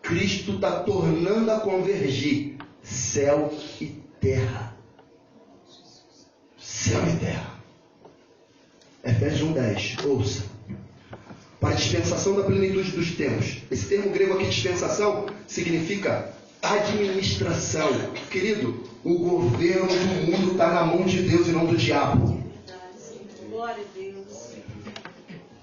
Cristo está tornando a convergir céu e terra. Céu e terra. Efésios 1:10, ouça. Para a dispensação da plenitude dos tempos. Esse termo grego aqui, dispensação, significa administração. Querido, o governo do mundo está na mão de Deus e não do diabo. Glória a Deus.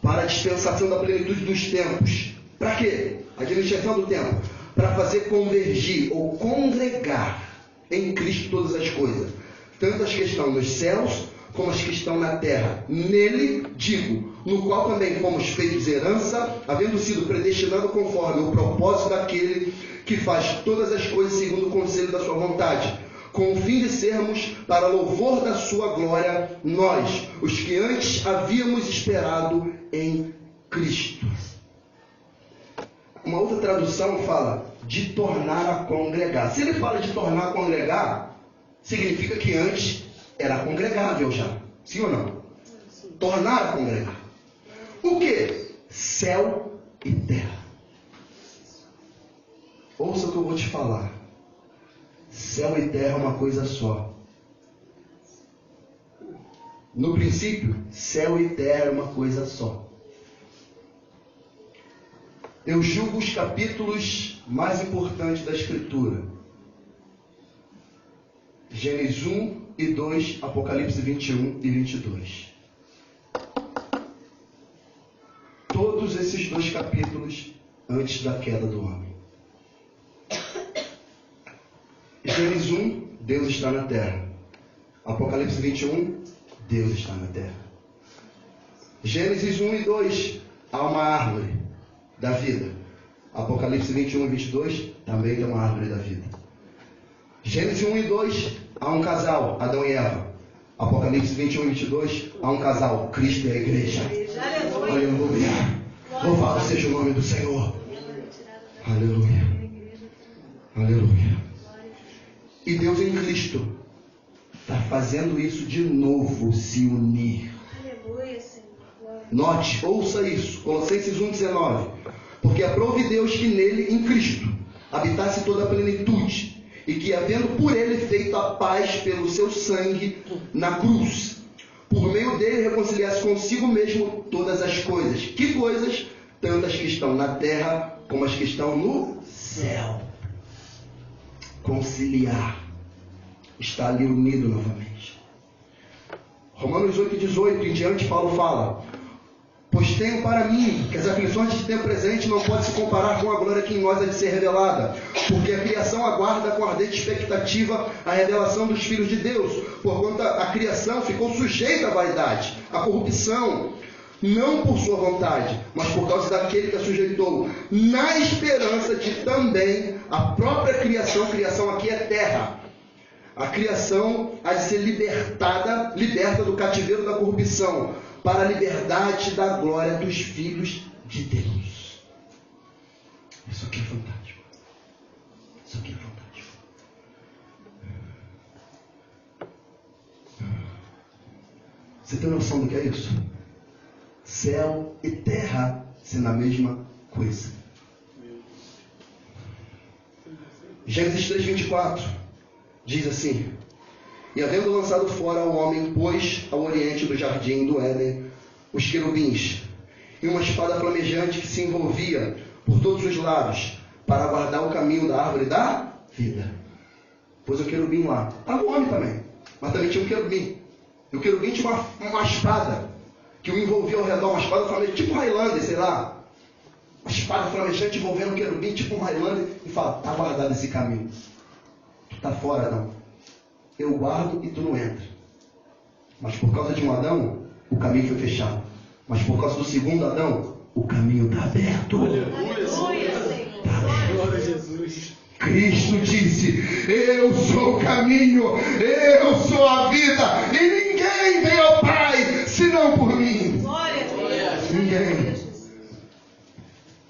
Para a dispensação da plenitude dos tempos. Para quê? Administração do tempo. Para fazer convergir ou congregar em Cristo todas as coisas. Tanto as que estão nos céus, como as que estão na terra. Nele, digo, no qual também fomos feitos herança, havendo sido predestinados conforme o propósito daquele que faz todas as coisas segundo o conselho da sua vontade, com o fim de sermos, para louvor da sua glória, nós, os que antes havíamos esperado em Cristo. Uma outra tradução fala de tornar a congregar. Se ele fala de tornar a congregar, significa que antes era congregável já. Sim ou não? Tornar a congregar. O que? Céu e terra. Ouça o que eu vou te falar. Céu e terra é uma coisa só. No princípio, céu e terra é uma coisa só. Eu julgo os capítulos mais importantes da Escritura. Gênesis 1 e 2, Apocalipse 21 e 22. Todos esses dois capítulos antes da queda do homem. Gênesis 1, Deus está na terra. Apocalipse 21, Deus está na terra. Gênesis 1 e 2, há uma árvore da vida. Apocalipse 21 e 22, também tem uma árvore da vida. Gênesis 1 e 2, há um casal, Adão e Eva. Apocalipse 21 e 22, há um casal, Cristo e a igreja. Aleluia. Louvado seja o nome do Senhor. Aleluia. Aleluia. E Deus em Cristo está fazendo isso de novo, se unir. Aleluia, Senhor. Note, ouça isso, Colossenses 1,19. Porque aprove Deus que nele, em Cristo, habitasse toda a plenitude, e que, havendo por ele feito a paz pelo seu sangue na cruz, por meio dele reconciliasse consigo mesmo todas as coisas. Que coisas? Tanto as que estão na terra, como as que estão no céu. Conciliar. Está ali unido novamente. Romanos 8,18 em diante, Paulo fala: tenho para mim, que as aflições de tempo presente não podem se comparar com a glória que em nós há de ser revelada, porque a criação aguarda com ardente expectativa a revelação dos filhos de Deus, porquanto a criação ficou sujeita à vaidade, à corrupção, não por sua vontade, mas por causa daquele que a sujeitou, na esperança de também a própria criação aqui é terra, a criação há de ser liberta do cativeiro da corrupção, para a liberdade da glória dos filhos de Deus. Isso aqui é fantástico. Isso aqui é fantástico. Você tem noção do que é isso? Céu e terra sendo a mesma coisa. Gênesis 3:24 diz assim: e havendo lançado fora o homem, pôs ao oriente do jardim do Éden os querubins, e uma espada flamejante que se envolvia por todos os lados, para guardar o caminho da árvore da vida. Pôs o querubim lá. Estava o homem também, mas também tinha um querubim. E o querubim tinha uma espada, que o envolvia ao redor, uma espada flamejante, tipo um Highlander, sei lá. Uma espada flamejante envolvendo o querubim, tipo um Highlander, e fala: está guardado esse caminho. Tu está fora, não. Eu guardo e tu não entra. Mas por causa de um Adão, o caminho foi fechado. Mas por causa do segundo Adão, o caminho está aberto. Aleluia, Senhor. Glória a Jesus. Cristo disse: eu sou o caminho, eu sou a vida, e ninguém vem ao Pai senão por mim. Glória a Deus. Ninguém.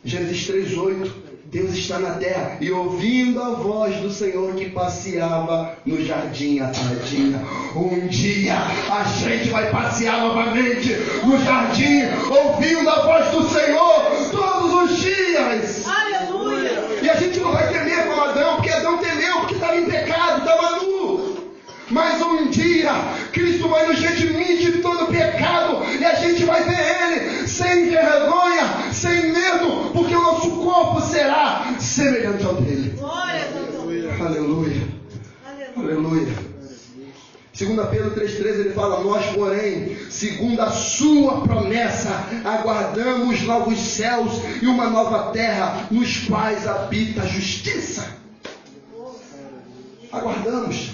Gênesis 3:8. Deus está na terra, e ouvindo a voz do Senhor que passeava no jardim à tardinha. Um dia a gente vai passear novamente no jardim, ouvindo a voz do Senhor todos os dias. Aleluia. E a gente não vai temer como Adão, porque Adão temeu, porque estava em pecado, estava nu. Mas um dia Cristo vai nos redimir de todo pecado, e a gente vai ver Ele sem vergonha, sem medo, porque o nosso corpo será semelhante ao dele. Glória a Deus. Aleluia. Aleluia. 2 Pedro 3,13 ele fala: nós, porém, segundo a sua promessa, aguardamos novos céus e uma nova terra, nos quais habita a justiça. Aguardamos.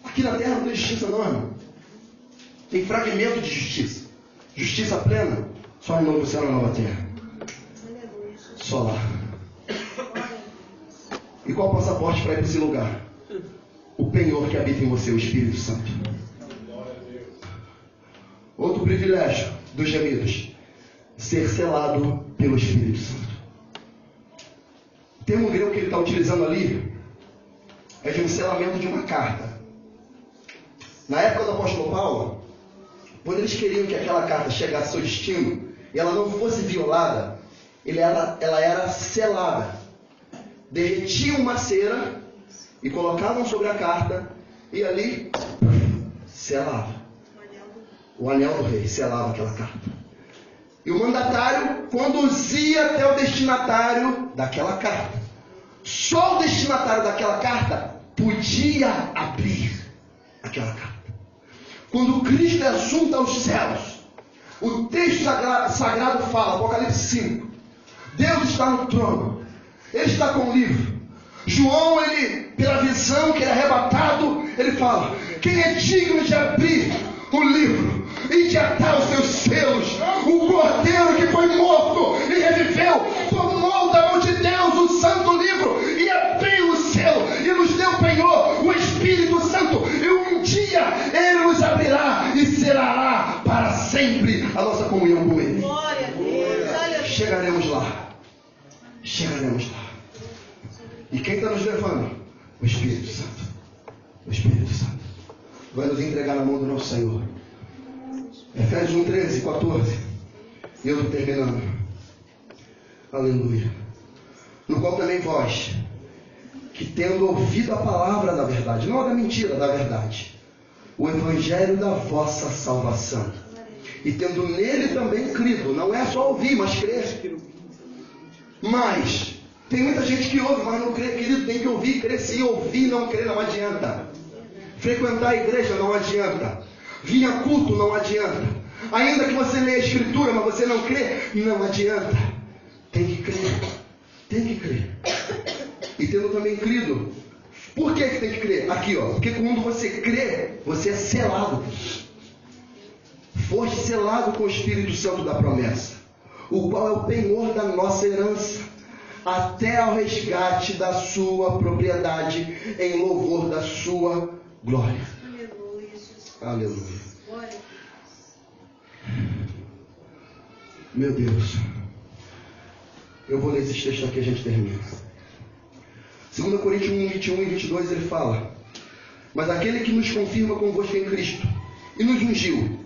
Aqui na terra não tem justiça não, irmão. Tem fragmento de justiça. Justiça plena, só no novo céu e na nova terra. Só lá. E qual o passaporte para ir para esse lugar? O penhor que habita em você, o Espírito Santo. Outro privilégio dos gemidos: ser selado pelo Espírito Santo. O termo grego que ele está utilizando ali é de um selamento de uma carta. Na época do apóstolo Paulo, quando eles queriam que aquela carta chegasse ao seu destino e ela não fosse violada, ela era selada. Derretiam uma cera e colocavam sobre a carta, e ali selava. O anel do rei selava aquela carta. E o mandatário conduzia até o destinatário daquela carta. Só o destinatário daquela carta podia abrir aquela carta. Quando Cristo é assunto aos céus, o texto sagrado fala, Apocalipse 5, Deus está no trono, Ele está com o livro. João, ele, pela visão que é arrebatado, ele fala: quem é digno de abrir o livro e de atar os seus selos? O cordeiro que foi morto e reviveu, tomou da mão de Deus o santo livro e abriu o selo e nos deu o penhor, o Espírito Santo, e um dia Ele nos abrirá e selará para sempre a nossa comunhão com Ele. Glória a Deus. Aleluia. Chegaremos lá. E quem está nos levando? O Espírito Santo. O Espírito Santo vai nos entregar na mão do nosso Senhor. Efésios 1:13, 14. E eu estou terminando. Aleluia. No qual também vós, que tendo ouvido a palavra da verdade, não a da mentira, da verdade, o evangelho da vossa salvação, e tendo nele também crido, não é só ouvir, mas crer. Mas tem muita gente que ouve, mas não crê. Querido, tem que ouvir e crer. Se ouvir e não crer, não adianta. Frequentar a igreja não adianta. Vir a culto não adianta. Ainda que você leia a Escritura, mas você não crê, não adianta. Tem que crer. Tem que crer. E tendo também crido. Por que tem que crer? Aqui, ó. Porque quando você crê, você é selado. Foste selado com o Espírito Santo da promessa, o qual é o penhor da nossa herança, até ao resgate da sua propriedade, em louvor da sua glória. Aleluia, Jesus. Aleluia. Glória. Meu Deus. Eu vou ler esses textos aqui e a gente termina. 2 Coríntios 1, 21 e 22 ele fala: mas aquele que nos confirma convosco em Cristo e nos ungiu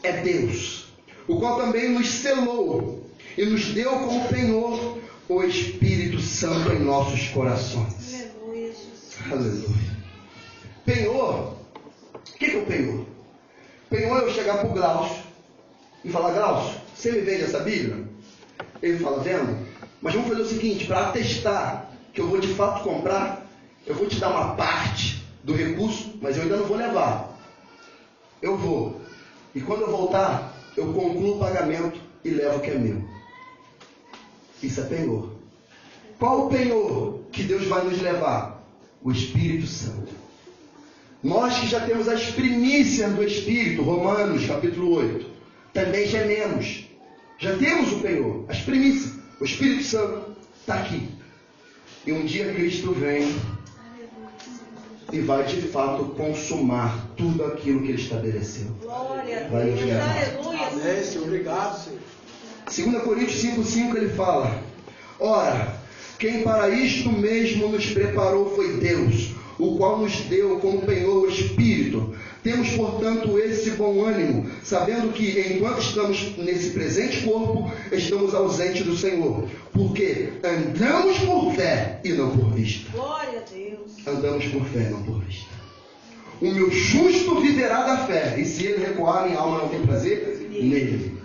é Deus, o qual também nos selou e nos deu como penhor o Espírito Santo em nossos corações. Aleluia, Jesus. Aleluia. Penhor. O que é o penhor? Penhor é eu chegar para o Glaucio e falar: Glaucio, você me vende essa Bíblia? Ele fala: vendo? Mas vamos fazer o seguinte, para atestar que eu vou de fato comprar, eu vou te dar uma parte do recurso, mas eu ainda não vou levar. Eu vou. E quando eu voltar, eu concluo o pagamento e levo o que é meu. Isso é penhor. Qual o penhor que Deus vai nos levar? O Espírito Santo. Nós que já temos as primícias do Espírito, Romanos capítulo 8, também gememos. Já temos o penhor, as primícias. O Espírito Santo está aqui. E um dia Cristo vem e vai de fato consumar tudo aquilo que Ele estabeleceu. Glória a Vai nos Deus. levar. Aleluia. Amém, Senhor. Obrigado, Senhor. 2 Coríntios 5,5 ele fala: ora, quem para isto mesmo nos preparou foi Deus, o qual nos deu como penhor o Espírito. Temos, portanto, esse bom ânimo, sabendo que, enquanto estamos nesse presente corpo, estamos ausentes do Senhor. Porque andamos por fé e não por vista. Glória a Deus. Andamos por fé e não por vista. O meu justo viverá da fé, e se ele recuar, minha alma não tem prazer nele.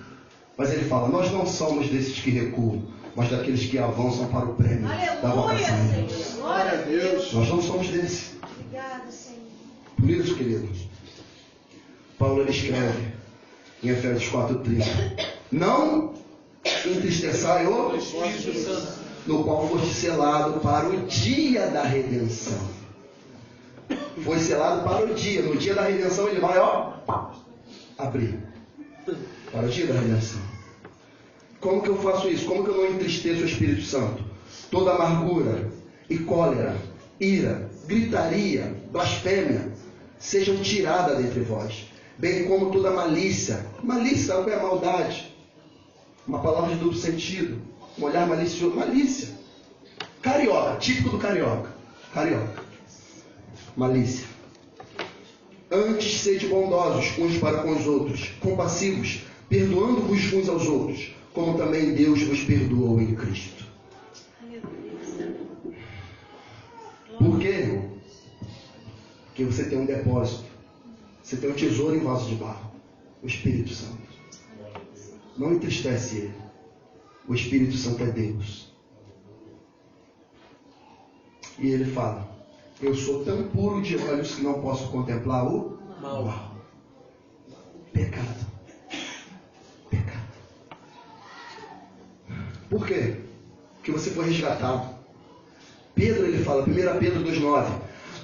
Mas ele fala: nós não somos desses que recuam, mas daqueles que avançam para o prêmio da Aleluia, vocação de Deus. Senhor. Glória a Deus. Nós não somos desses. Obrigada, Senhor. Por isso, queridos, Paulo ele escreve em Efésios 4,30: não entristeçai o Espírito Santo. no qual foste selado para o dia da redenção. Foi selado para o dia. No dia da redenção ele vai, abrir. Para o dia da redenção. Como que eu faço isso? Como que eu não entristeço o Espírito Santo? Toda amargura e cólera, ira, gritaria, blasfêmia sejam tiradas dentre vós, bem como toda malícia. Malícia é a maldade. Uma palavra de duplo sentido. Um olhar malicioso. Malícia. Carioca. Típico do carioca. Carioca. Malícia. Antes sede bondosos uns para com os outros, compassivos, perdoando-vos uns aos outros, como também Deus vos perdoou em Cristo. Por quê? Porque você tem um depósito. Você tem um tesouro em vaso de barro. O Espírito Santo. Não entristece ele. O Espírito Santo é Deus. E ele fala: eu sou tão puro de olhos que não posso contemplar o mal. Pecado. Pecado. Por quê? Porque você foi resgatado. Pedro ele fala, 1 Pedro 2,9: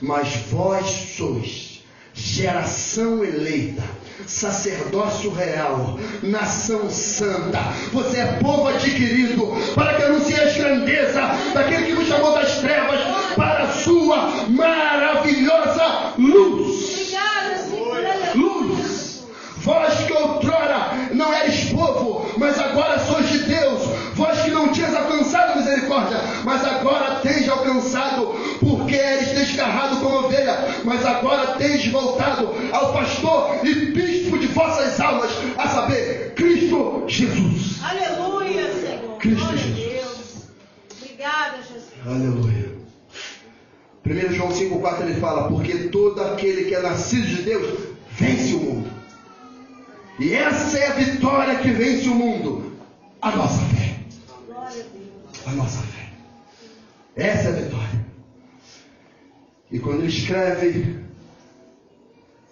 mas vós sois geração eleita, sacerdócio real, nação santa. Você é povo adquirido, para que anuncieis grandeza daquele que vos chamou das trevas para a sua maravilhosa luz. Obrigada, Senhor. Luz. Vós que outrora não eres povo, mas agora sois de Deus. Vós que não tinhas alcançado misericórdia, mas agora tens alcançado, porque eres desgarrado como ovelha, mas agora tens voltado ao pastor e bispo de vossas almas, a saber, Cristo Jesus. Aleluia, Senhor. Cristo Glória a Jesus. Deus. Obrigada, Jesus. Aleluia. 1 João 5,4 ele fala: porque todo aquele que é nascido de Deus vence o mundo. E essa é a vitória que vence o mundo: a nossa fé. Glória a Deus. A nossa fé. Essa é a vitória. E quando ele escreve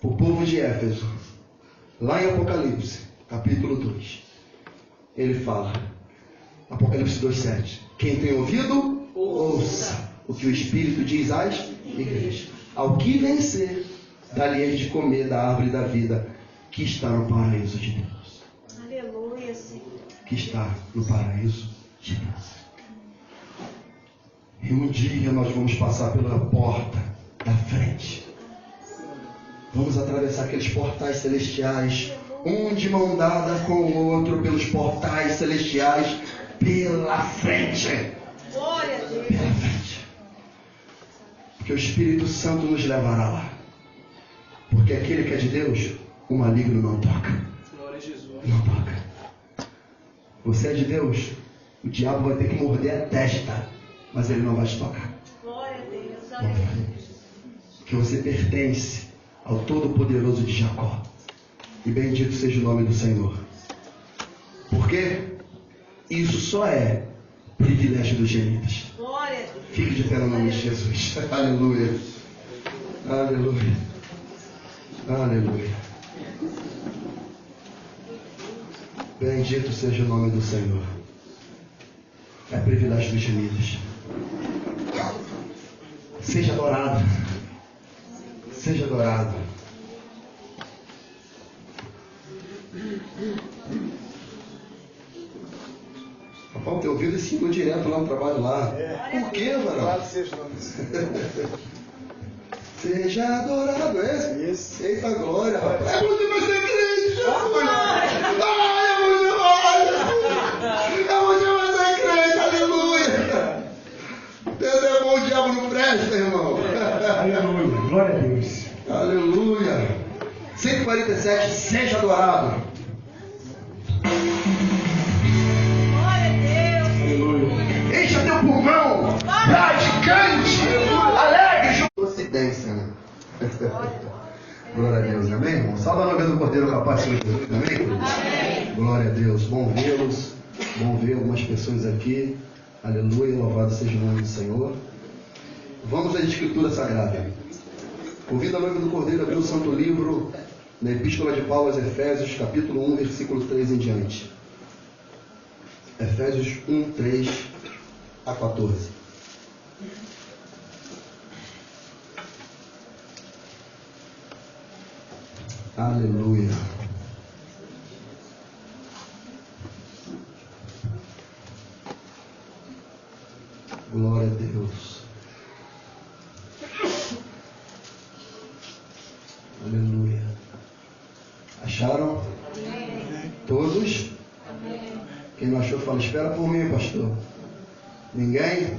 para o povo de Éfeso, lá em Apocalipse, capítulo 2. Ele fala, Apocalipse 2:7. Quem tem ouvido, ouça o que o Espírito diz às igrejas. Ao que vencer, dar-lhe de comer da árvore da vida, que está no paraíso de Deus. Aleluia, Senhor. Que está no paraíso de Deus. E um dia nós vamos passar pela porta da frente. Vamos atravessar aqueles portais celestiais, um de mão dada com o outro, pelos portais celestiais, pela frente. Glória a Deus. Pela frente. Porque o Espírito Santo nos levará lá. Porque aquele que é de Deus, o maligno não toca. Glória a Jesus. Não toca. Você é de Deus, o diabo vai ter que morder a testa, mas ele não vai te tocar. Glória a Deus. Não vai. Aleluia. Porque você pertence ao Todo-Poderoso de Jacó. E bendito seja o nome do Senhor. Por quê? Isso só é privilégio dos gemidos. Glória a Deus. Fique de pé no nome de Jesus. Aleluia. Aleluia. Aleluia. Bendito seja o nome do Senhor. É privilégio dos gemidos. Seja adorado. Seja adorado. Rapaz, teu ouvido ensinou direto lá no trabalho lá. Por quê, mano? Seja adorado, é? Isso. Eita glória, rapaz. É muito mais ser crente, Jesus. Ai, é muito mais. É muito mais ser crente, aleluia. Deus é bom, o diabo não presta, irmão. Aleluia. Glória a Deus. Aleluia. 147, seja adorado. Glória a Deus. Aleluia. Encha teu pulmão, praticante, alegre. Coincidência, né? Glória a Deus, amém, irmão? Salve a nome do Cordeiro capaz de Jesus, amém, queridos? Amém. Glória a Deus, bom vê-los, bom ver algumas pessoas aqui, aleluia, louvado seja o nome do Senhor. Vamos à Escritura Sagrada. Ouvindo a noiva do Cordeiro, abriu o Santo Livro, na Epístola de Paulo aos Efésios, capítulo 1, versículo 3 em diante. Efésios 1, 3 a 14. Aleluia. Glória a Deus. Aleluia. Acharam? Amém. Todos? Amém. Quem não achou, fala, espera por mim, pastor. Ninguém?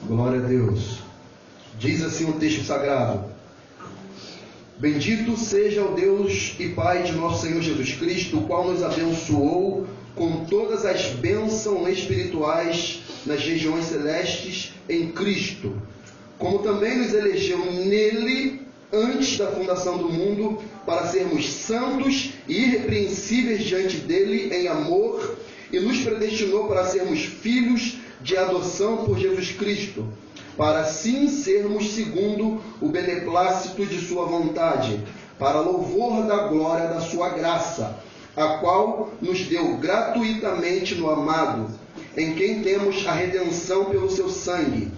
Glória a Deus. Diz assim o texto sagrado. Bendito seja o Deus e Pai de nosso Senhor Jesus Cristo, o qual nos abençoou com todas as bênçãos espirituais nas regiões celestes em Cristo, como também nos elegeu nele antes da fundação do mundo, para sermos santos e irrepreensíveis diante dele em amor, e nos predestinou para sermos filhos de adoção por Jesus Cristo, para assim sermos segundo o beneplácito de sua vontade, para louvor da glória da sua graça, a qual nos deu gratuitamente no amado, em quem temos a redenção pelo seu sangue,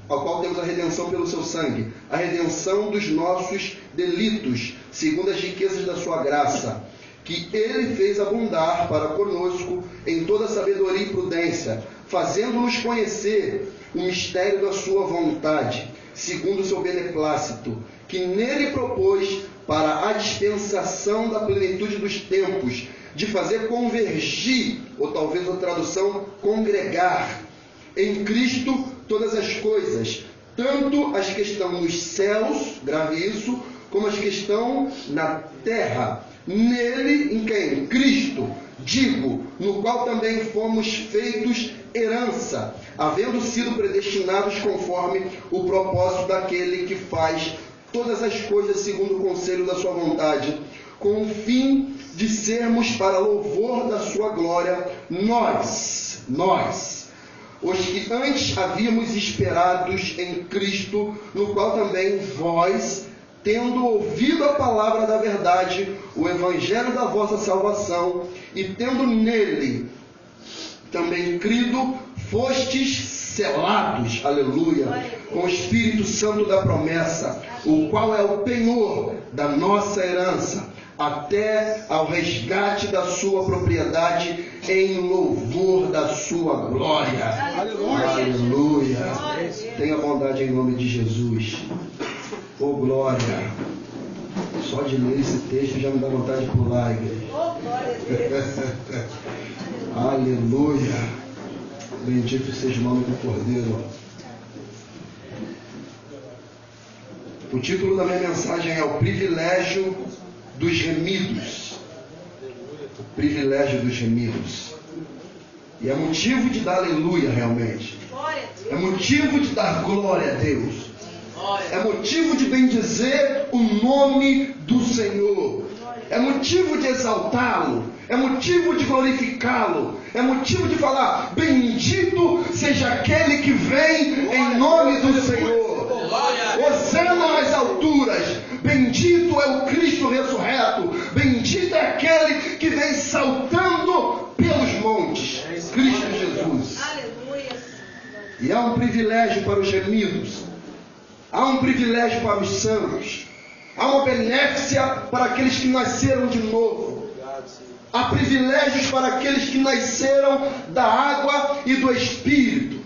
ao qual temos a redenção pelo seu sangue, a redenção dos nossos delitos, segundo as riquezas da sua graça, que ele fez abundar para conosco em toda sabedoria e prudência, fazendo-nos conhecer o mistério da sua vontade, segundo o seu beneplácito, que nele propôs para a dispensação da plenitude dos tempos, de fazer convergir, ou talvez a tradução, congregar, em Cristo todas as coisas, tanto as que estão nos céus, grave isso, como as que estão na terra. Nele, em quem? Em Cristo, digo, no qual também fomos feitos herança, havendo sido predestinados conforme o propósito daquele que faz todas as coisas segundo o conselho da sua vontade, com o fim de sermos para louvor da sua glória, nós, os que antes havíamos esperados em Cristo, no qual também vós, tendo ouvido a palavra da verdade, o evangelho da vossa salvação, e tendo nele também crido, fostes selados, aleluia, com o Espírito Santo da promessa, o qual é o penhor da nossa herança, até ao resgate da sua propriedade, em louvor da sua glória. Aleluia. Aleluia. Tenha bondade em nome de Jesus. Oh, glória. Só de ler esse texto já me dá vontade de pular, igreja. Oh, glória a Deus. Aleluia. Bendito seja o nome do Cordeiro. O título da minha mensagem é O Privilégio dos Remidos. O privilégio dos remidos. E é motivo de dar aleluia realmente. Glória a Deus. É motivo de dar glória a Deus. É motivo de bendizer o nome do Senhor. É motivo de exaltá-lo. É motivo de glorificá-lo. É motivo de falar: bendito seja aquele que vem em nome do Senhor. Hosana nas alturas. Bendito é o Cristo ressurreto. Bendito é aquele que vem saltando pelos montes. Cristo Jesus. Aleluia. E há um privilégio para os remidos. Há um privilégio para os santos. Há uma benéficia para aqueles que nasceram de novo. Há privilégios para aqueles que nasceram da água e do Espírito.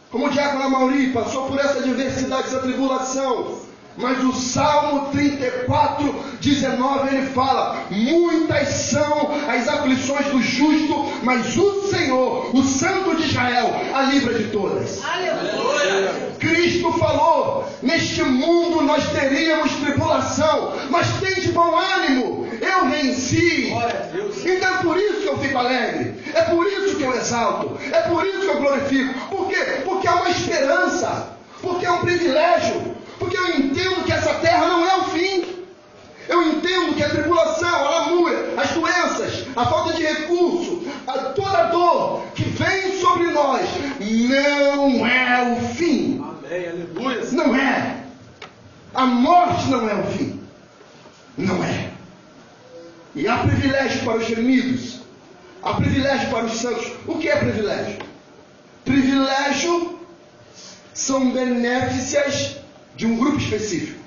Como o diácono Amauri passou por essa adversidade, essa tribulação. Mas o Salmo 34, 19, ele fala: muitas são as aflições do justo, mas o Senhor, o Santo de Israel, a livra de todas. Aleluia. Cristo falou: neste mundo nós teríamos tribulação, mas tende bom ânimo, eu venci. Então é por isso que eu fico alegre, é por isso que eu exalto, é por isso que eu glorifico. Por quê? Porque há uma esperança, porque é um privilégio, porque eu entendo que essa terra não é o fim. Eu entendo que a tribulação, a lamúria, as doenças, a falta de recurso, toda a dor que vem sobre nós não é o fim. Amém, aleluia. Não é. A morte não é o fim. Não é. E há privilégio para os remidos. Há privilégio para os santos. O que é privilégio? Privilégio são benéficias de um grupo específico.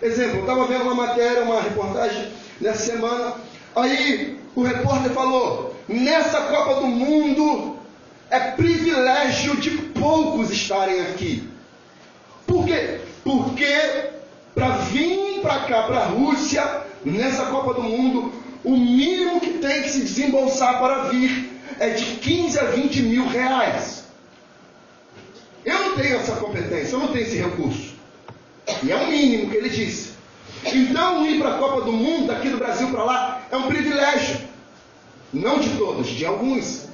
Exemplo, eu estava vendo uma matéria, uma reportagem nessa semana. Aí o repórter falou: nessa Copa do Mundo é privilégio de poucos estarem aqui. Por quê? Porque para vir para cá, para a Rússia, nessa Copa do Mundo, o mínimo que tem que se desembolsar para vir é de 15 a 20 mil reais. Eu não tenho essa competência, eu não tenho esse recurso. E é o mínimo que ele disse. Então, ir para a Copa do Mundo, daqui do Brasil para lá, é um privilégio. Não de todos, de alguns.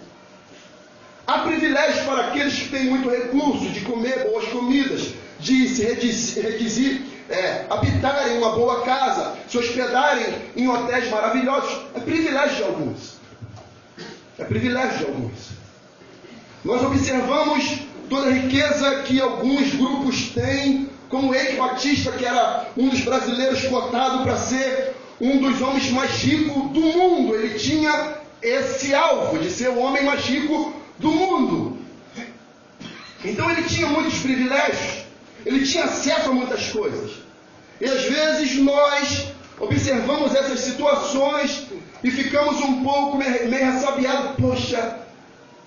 Há privilégios para aqueles que têm muito recurso, de comer boas comidas, de se habitarem em uma boa casa, se hospedarem em hotéis maravilhosos. É privilégio de alguns. É privilégio de alguns. Nós observamos toda a riqueza que alguns grupos têm, como Eike Batista, que era um dos brasileiros cotado para ser um dos homens mais ricos do mundo. Ele tinha esse alvo de ser o homem mais rico do mundo. Então ele tinha muitos privilégios, ele tinha acesso a muitas coisas. E às vezes nós observamos essas situações e ficamos um pouco meio ressabiados. Poxa,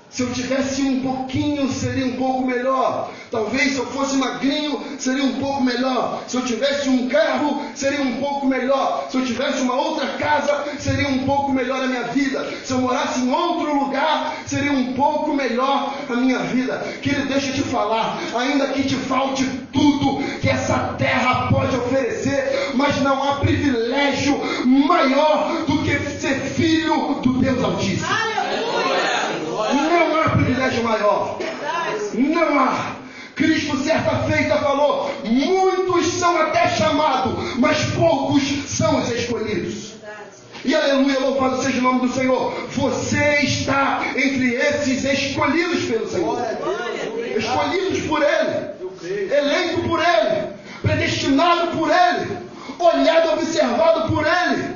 se eu tivesse um pouquinho, seria um pouco melhor. Talvez se eu fosse magrinho, seria um pouco melhor. Se eu tivesse um carro, seria um pouco melhor. Se eu tivesse uma outra casa, seria um pouco melhor a minha vida. Se eu morasse em outro lugar, seria um pouco melhor a minha vida. Querido, deixa eu te falar, ainda que te falte tudo que essa terra pode oferecer, mas não há privilégio maior do que ser filho do Deus Altíssimo. Não há privilégio maior. Não há. Cristo certa feita falou: muitos são até chamados, mas poucos são os escolhidos. E aleluia, louvado seja o nome do Senhor. Você está entre esses escolhidos pelo Senhor. Escolhidos por Ele. Eleito por Ele. predestinado por Ele, olhado e observado por Ele.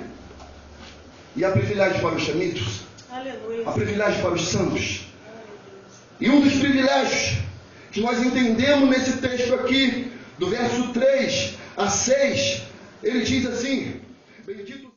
E há privilégio para os chamitos, Aleluia. há privilégio para os santos. E um dos privilégios que nós entendemos nesse texto aqui, do verso 3 a 6, ele diz assim: bendito